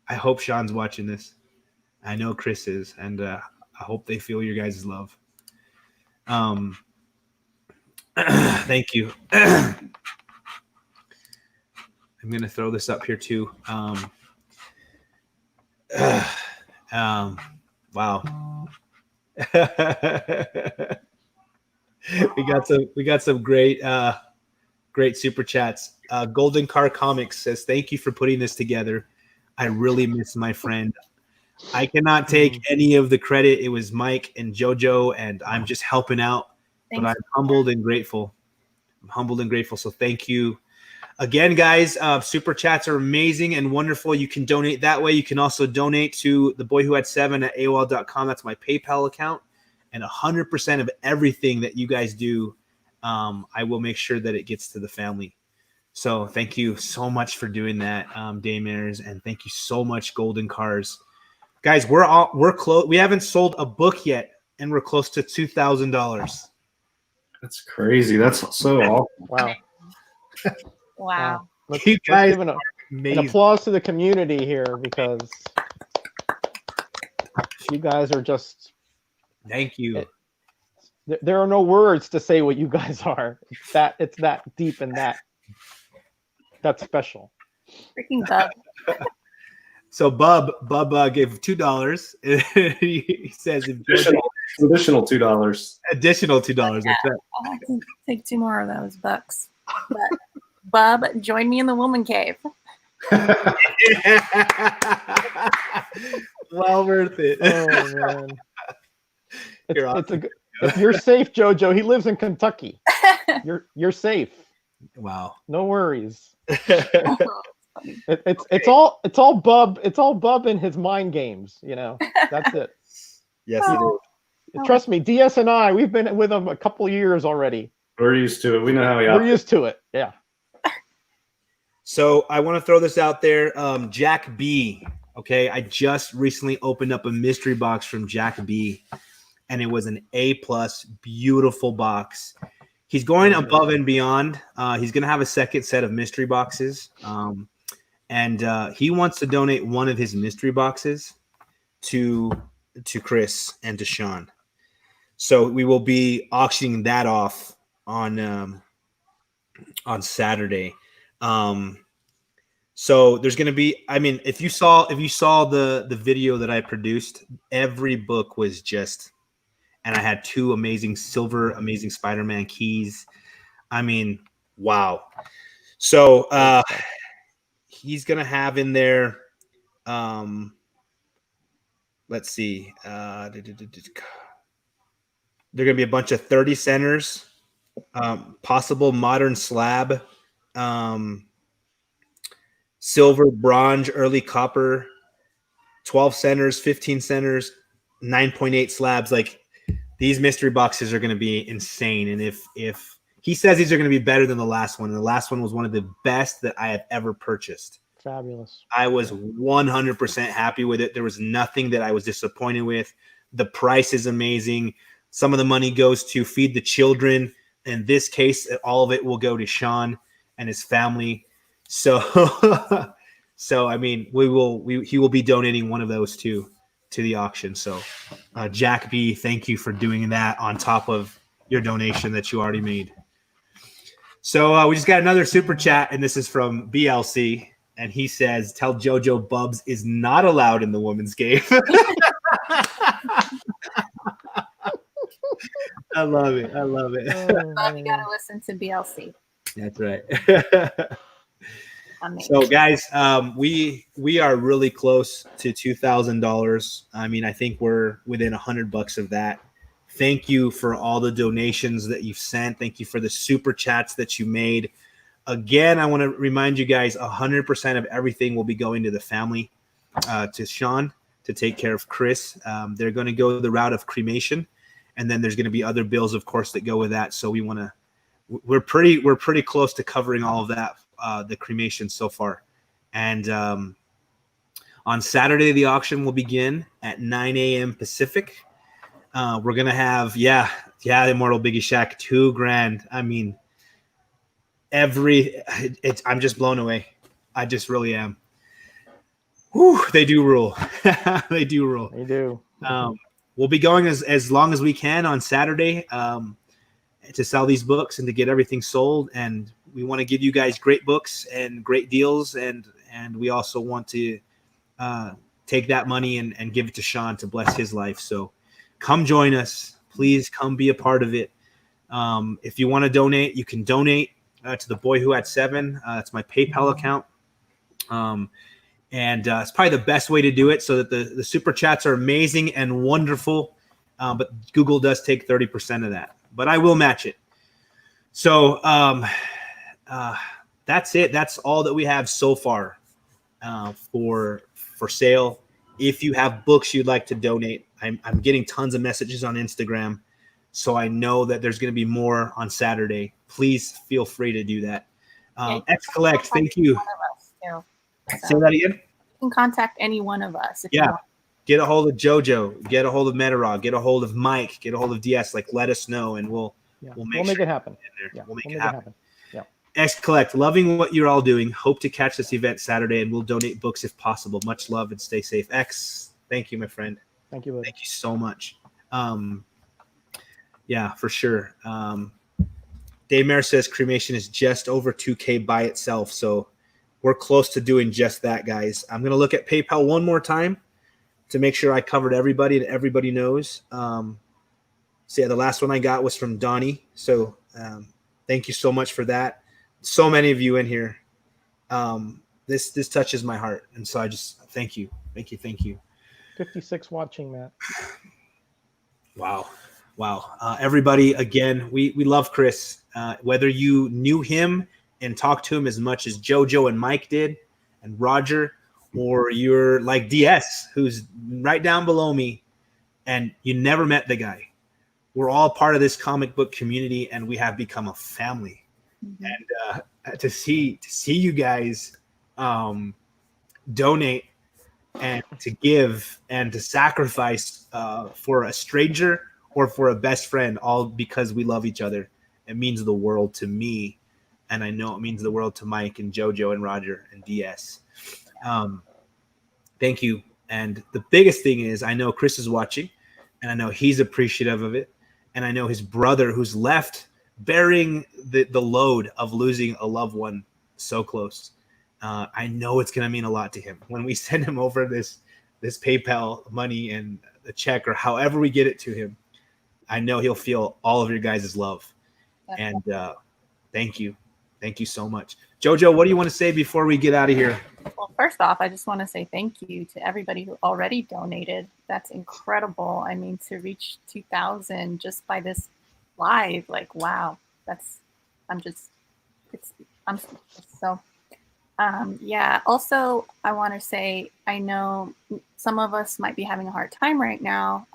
I hope Sean's watching this. I know Chris is, and I hope they feel your guys' love. Thank you. I'm going to throw this up here too. Wow. we got some great super chats. Golden Car Comics says, "Thank you for putting this together. I really miss my friend. I cannot take any of the credit. It was Mike and Jojo, and I'm just helping out. Thanks. But I'm humbled and grateful. So thank you again, guys. Super chats are amazing and wonderful. You can donate that way. You can also donate to the boy who had 7 at AOL.com. That's my PayPal account. And 100% of everything that you guys do, I will make sure that it gets to the family. So thank you so much for doing that, Daymers, and thank you so much, Golden Cars. Guys, we're close. We haven't sold a book yet, and we're close to $2,000. That's crazy. That's so awesome. Wow. Let's You guys give an amazing. applause to the community here, because you guys are just. Thank you. There are no words to say what you guys are. It's that deep and that's special. Freaking Bub. So Bub gave $2. He says Additional $2. Additional $2. That's right. I'll have to take 2 more of those bucks. But Bub, join me in the woman cave. Well worth it. Oh man. You're safe, Jojo. He lives in Kentucky. You're safe. Wow. No worries. It's all Bub in his mind games, That's it. Yes, it is. Trust me, DS and I, we've been with him a couple years already. We're used to it. We know how he We're used to it. Yeah. So I want to throw this out there. Jack B. Okay, I just recently opened up a mystery box from Jack B, and it was an A+, beautiful box. He's going above and beyond. He's going to have a second set of mystery boxes. and he wants to donate one of his mystery boxes to Chris and to Sean. So we will be auctioning that off on Saturday. So there's going to be, I mean, if you saw the video that I produced, every book was just, and I had 2 amazing silver Amazing Spider-Man keys. I mean, wow. So he's going to have in there, let's see, there are going to be a bunch of 30 centers, possible modern slab, silver, bronze, early copper, 12 centers, 15 centers, 9.8 slabs. Like, these mystery boxes are going to be insane. And if he says these are going to be better than the last one, and the last one was one of the best that I have ever purchased. Fabulous. I was 100% happy with it. There was nothing that I was disappointed with. The price is amazing. Some of the money goes to feed the children. In this case, all of it will go to Sean and his family. So, so I mean, he will be donating one of those to the auction. So, Jack B, thank you for doing that on top of your donation that you already made. So we just got another super chat, and this is from BLC, and he says, "Tell Jojo Bubs is not allowed in the women's game." I love it. I love it. Bob, you gotta listen to BLC. That's right. Amazing. So, guys, we are really close to $2,000. I mean, I think we're within $100 of that. Thank you for all the donations that you've sent. Thank you for the super chats that you made. Again, I want to remind you guys, 100% of everything will be going to the family, to Sean, to take care of Chris. They're going to go the route of cremation, and then there's going to be other bills, of course, that go with that. So we're pretty close to covering all of that, the cremation so far. And on Saturday, the auction will begin at 9 a.m. Pacific. We're gonna have the Immortal Biggie Shack, $2,000. I mean, I'm just blown away. I just really am. Whew, they do rule. They do rule. They do. We'll be going as long as we can on Saturday to sell these books and to get everything sold. And we want to give you guys great books and great deals. And we also want to take that money and give it to Sean to bless his life. So come join us. Please come be a part of it. If you want to donate, you can donate to the Boy Who Had 7. That's my PayPal account. And it's probably the best way to do it, so that the super chats are amazing and wonderful. But Google does take 30% of that. But I will match it. So that's it. That's all that we have so far for sale. If you have books you'd like to donate, I'm getting tons of messages on Instagram. So I know that there's going to be more on Saturday. Please feel free to do that. X Collect, thank you. Say that again. You can contact any one of us. If you want. Get a hold of Jojo. Get a hold of Metarog. Get a hold of Mike. Get a hold of DS. Like, let us know, and we'll make it happen. We'll make it happen. Yeah. X Collect, loving what you're all doing. Hope to catch this event Saturday, and we'll donate books if possible. Much love and stay safe. X, thank you, my friend. Thank you, buddy. Thank you so much. Yeah, for sure. Dave Mayer says cremation is just over $2,000 by itself. So we're close to doing just that, guys. I'm going to look at PayPal one more time to make sure I covered everybody and everybody knows. So yeah, the last one I got was from Donnie. So thank you so much for that. So many of you in here. This touches my heart. And so I just thank you. Thank you. 56 watching, Matt. Wow. Everybody, again, we love Chris. Whether you knew him and talked to him as much as Jojo and Mike did and Roger, or you're like DS, who's right down below me, and you never met the guy. We're all part of this comic book community, and we have become a family. Mm-hmm. And to see you guys donate and to give and to sacrifice for a stranger or for a best friend, all because we love each other, it means the world to me. and I know it means the world to Mike and Jojo and Roger and DS. Thank you. And the biggest thing is I know Chris is watching, and I know he's appreciative of it, and I know his brother who's left bearing the load of losing a loved one so close. I know it's going to mean a lot to him when we send him over this PayPal money and a check or however we get it to him. I know he'll feel all of your guys' love. And thank you. Thank you so much. Jojo, what do you want to say before we get out of here? Well, first off, I just want to say thank you to everybody who already donated. That's incredible. I mean, to reach 2,000 just by this live, like, wow. I'm speechless. So, yeah. Also, I want to say, I know some of us might be having a hard time right now,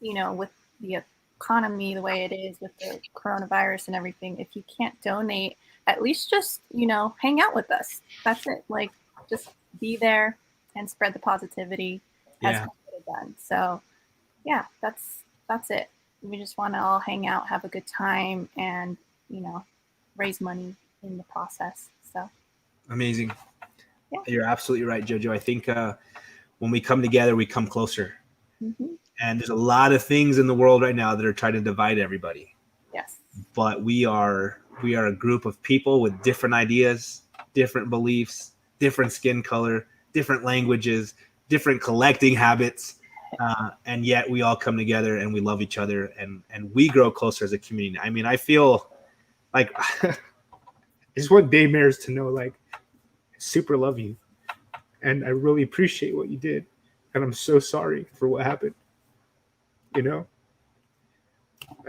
with the economy the way it is with the coronavirus and everything. If you can't donate, at least just hang out with us. That's it. Like, just be there and spread the positivity as Yeah. done. So yeah, that's it. We just want to all hang out, have a good time, and raise money in the process. So Amazing. Yeah. You're absolutely right, Jojo. I think when we come together, we come closer. mhm. And there's a lot of things in the world right now that are trying to divide everybody. Yes. But we are a group of people with different ideas, different beliefs, different skin color, different languages, different collecting habits. And yet we all come together and we love each other and we grow closer as a community. I mean, I feel like I just want Daymares to know, like, I super love you. And I really appreciate what you did. And I'm so sorry for what happened.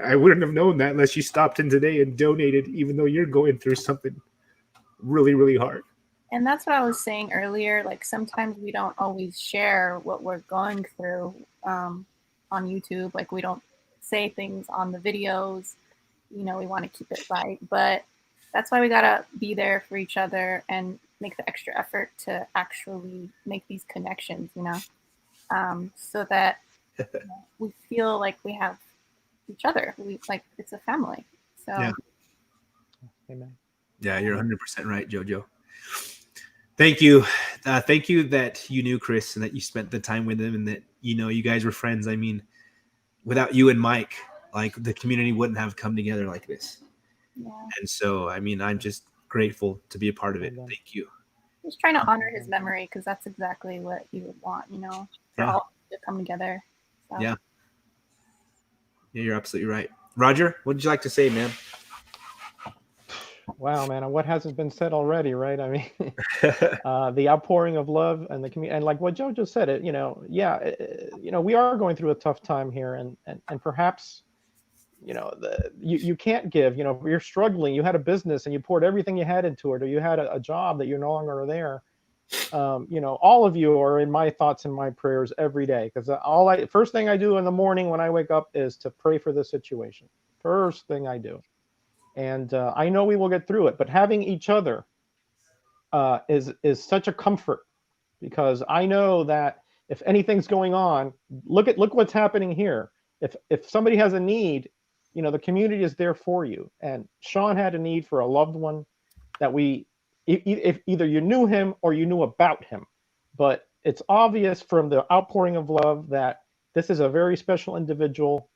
I wouldn't have known that unless you stopped in today and donated, even though you're going through something really, really hard. And that's what I was saying earlier. Like, sometimes we don't always share what we're going through on YouTube. Like, we don't say things on the videos. We want to keep it light. But that's why we got to be there for each other and make the extra effort to actually make these connections, so that we feel like we have each other. Like, it's a family. So Yeah. Amen. Yeah, you're 100% right, Jojo. Thank you. Thank you that you knew Chris and that you spent the time with him and that, you guys were friends. I mean, without you and Mike, like, the community wouldn't have come together like this. yeah. And so, I mean, I'm just grateful to be a part of it. Amen. Thank you. Just trying to honor his memory, because that's exactly what you would want, for Yeah. all to come together. So. Yeah. Yeah, you're absolutely right. Roger, what would you like to say, man? Wow, man, and what hasn't been said already, right? I mean, the outpouring of love and the community, and like what Joe just said, we are going through a tough time here, and perhaps, you can't give, you're struggling, you had a business and you poured everything you had into it, or you had a job that you're no longer there. All of you are in my thoughts and my prayers every day, because first thing I do in the morning when I wake up is to pray for this situation. First thing I do. And I know we will get through it, but having each other is such a comfort, because I know that if anything's going on, look what's happening here. If somebody has a need, the community is there for you. And Sean had a need for a loved one that if either you knew him or you knew about him, but it's obvious from the outpouring of love that this is a very special individual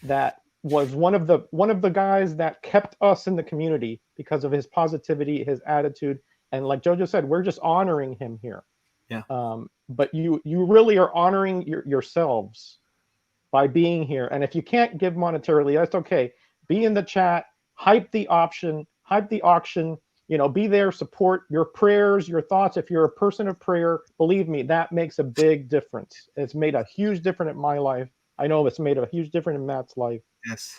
that was one of the guys that kept us in the community because of his positivity, his attitude, and like Jojo said, we're just honoring him here. Yeah. But you really are honoring yourselves by being here. And if you can't give monetarily, that's okay. Be in the chat, hype the auction, be there, support your prayers, your thoughts. If you're a person of prayer, believe me, that makes a big difference. It's made a huge difference in my life. I know it's made a huge difference in Matt's life. Yes.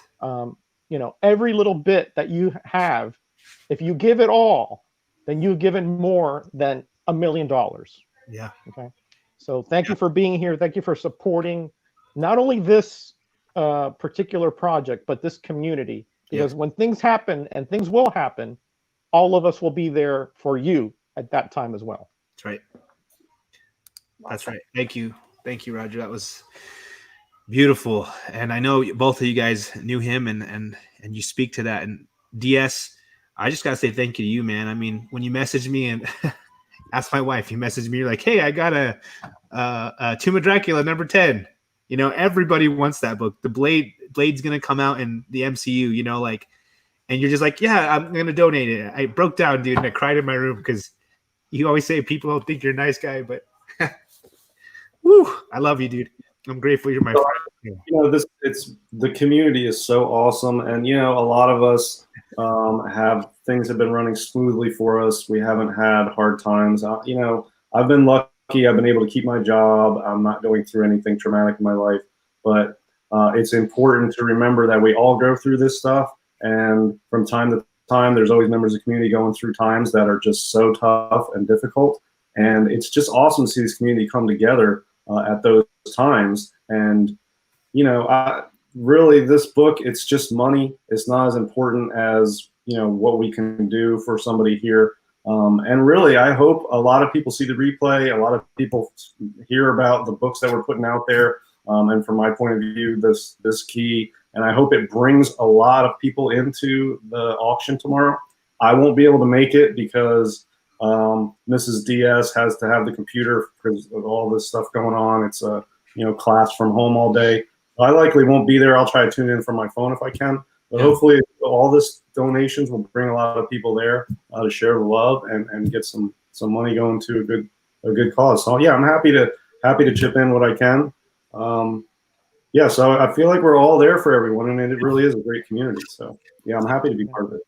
Every little bit that you have, if you give it all, then you've given more than $1 million. Yeah. Okay. So thank you for being here. Thank you for supporting not only this particular project, but this community. Because when things happen, and things will happen, all of us will be there for you at that time as well. That's right. That's right. Thank you. Thank you, Roger. That was beautiful. And I know both of you guys knew him and you speak to that. And DS, I just gotta say thank you to you, man. I mean, when you message me and ask my wife, you message me, you're like, hey, I got a Tomb of Dracula #10. You know, everybody wants that book. The Blade's gonna come out in the MCU, you know, like, and you're just like, yeah, I'm gonna donate it. I broke down, dude, and I cried in my room because you always say people don't think you're a nice guy, but woo, I love you, dude. I'm grateful you're my friend. You know, the community is so awesome, and you know, a lot of us have things have been running smoothly for us. We haven't had hard times. You know, I've been lucky. I've been able to keep my job. I'm not going through anything traumatic in my life, but it's important to remember that we all go through this stuff, and from time to time, there's always members of the community going through times that are just so tough and difficult, and it's just awesome to see this community come together at those times. And you know, really, this book, it's just money. It's not as important as, you know, what we can do for somebody here. And really, I hope a lot of people see the replay. A lot of people hear about the books that we're putting out there. And from my point of view, this key. And I hope it brings a lot of people into the auction tomorrow. I won't be able to make it because Mrs. Diaz has to have the computer because of all this stuff going on. It's a class from home all day. I likely won't be there. I'll try to tune in from my phone if I can. But hopefully all this donations will bring a lot of people there to share the love and get some money going to a good cause. So yeah, I'm happy to chip in what I can. Yeah, so I feel like we're all there for everyone, and it really is a great community. So yeah, I'm happy to be part of it.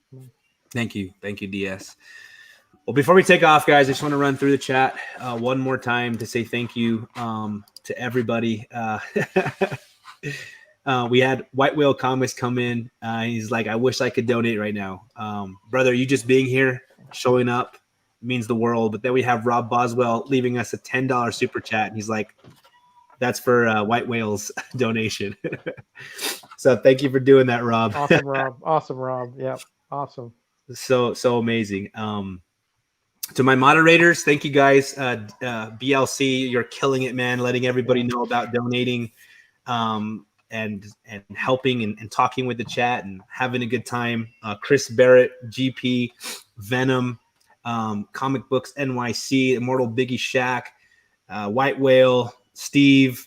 Thank you, DS. Well, before we take off, guys, I just want to run through the chat one more time to say thank you to everybody. We had White Whale Comics come in. He's like, I wish I could donate right now. Brother, you just being here, showing up means the world. But then we have Rob Boswell leaving us a $10 super chat. And he's like, that's for White Whale's donation. So thank you for doing that, Rob. Awesome, Rob. Awesome, Rob. Yep. Awesome. So amazing. To my moderators, thank you guys. BLC, you're killing it, man. Letting everybody know about donating, and helping and talking with the chat and having a good time. Chris Barrett, GP, Venom, Comic Books NYC, Immortal Biggie Shack, White Whale, Steve,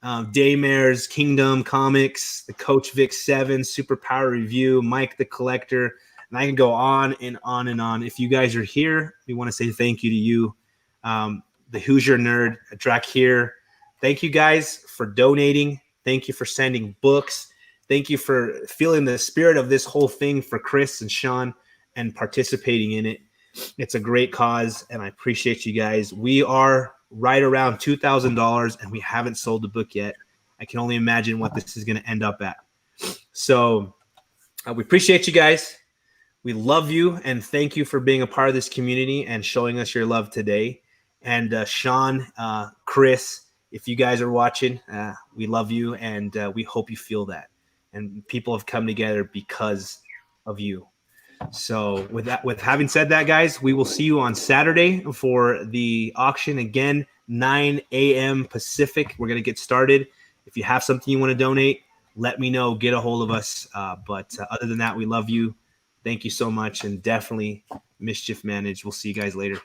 Daymares, Kingdom Comics, the Coach Vic 7, Superpower Review, Mike the Collector. And I can go on and on and on. If you guys are here, we want to say thank you to you. The Hoosier Nerd, Drac here. Thank you guys for donating. Thank you for sending books. Thank you for feeling the spirit of this whole thing for Chris and Sean and participating in it. It's a great cause, and I appreciate you guys. We are right around $2,000, and we haven't sold the book yet. I can only imagine what this is going to end up at. So we appreciate you guys. We love you, and thank you for being a part of this community and showing us your love today. And Sean, Chris, if you guys are watching, we love you, and we hope you feel that. And people have come together because of you. So with having said that, guys, we will see you on Saturday for the auction again, 9 a.m. Pacific. We're going to get started. If you have something you want to donate, let me know. Get a hold of us. But other than that, we love you. Thank you so much, and definitely mischief managed. We'll see you guys later.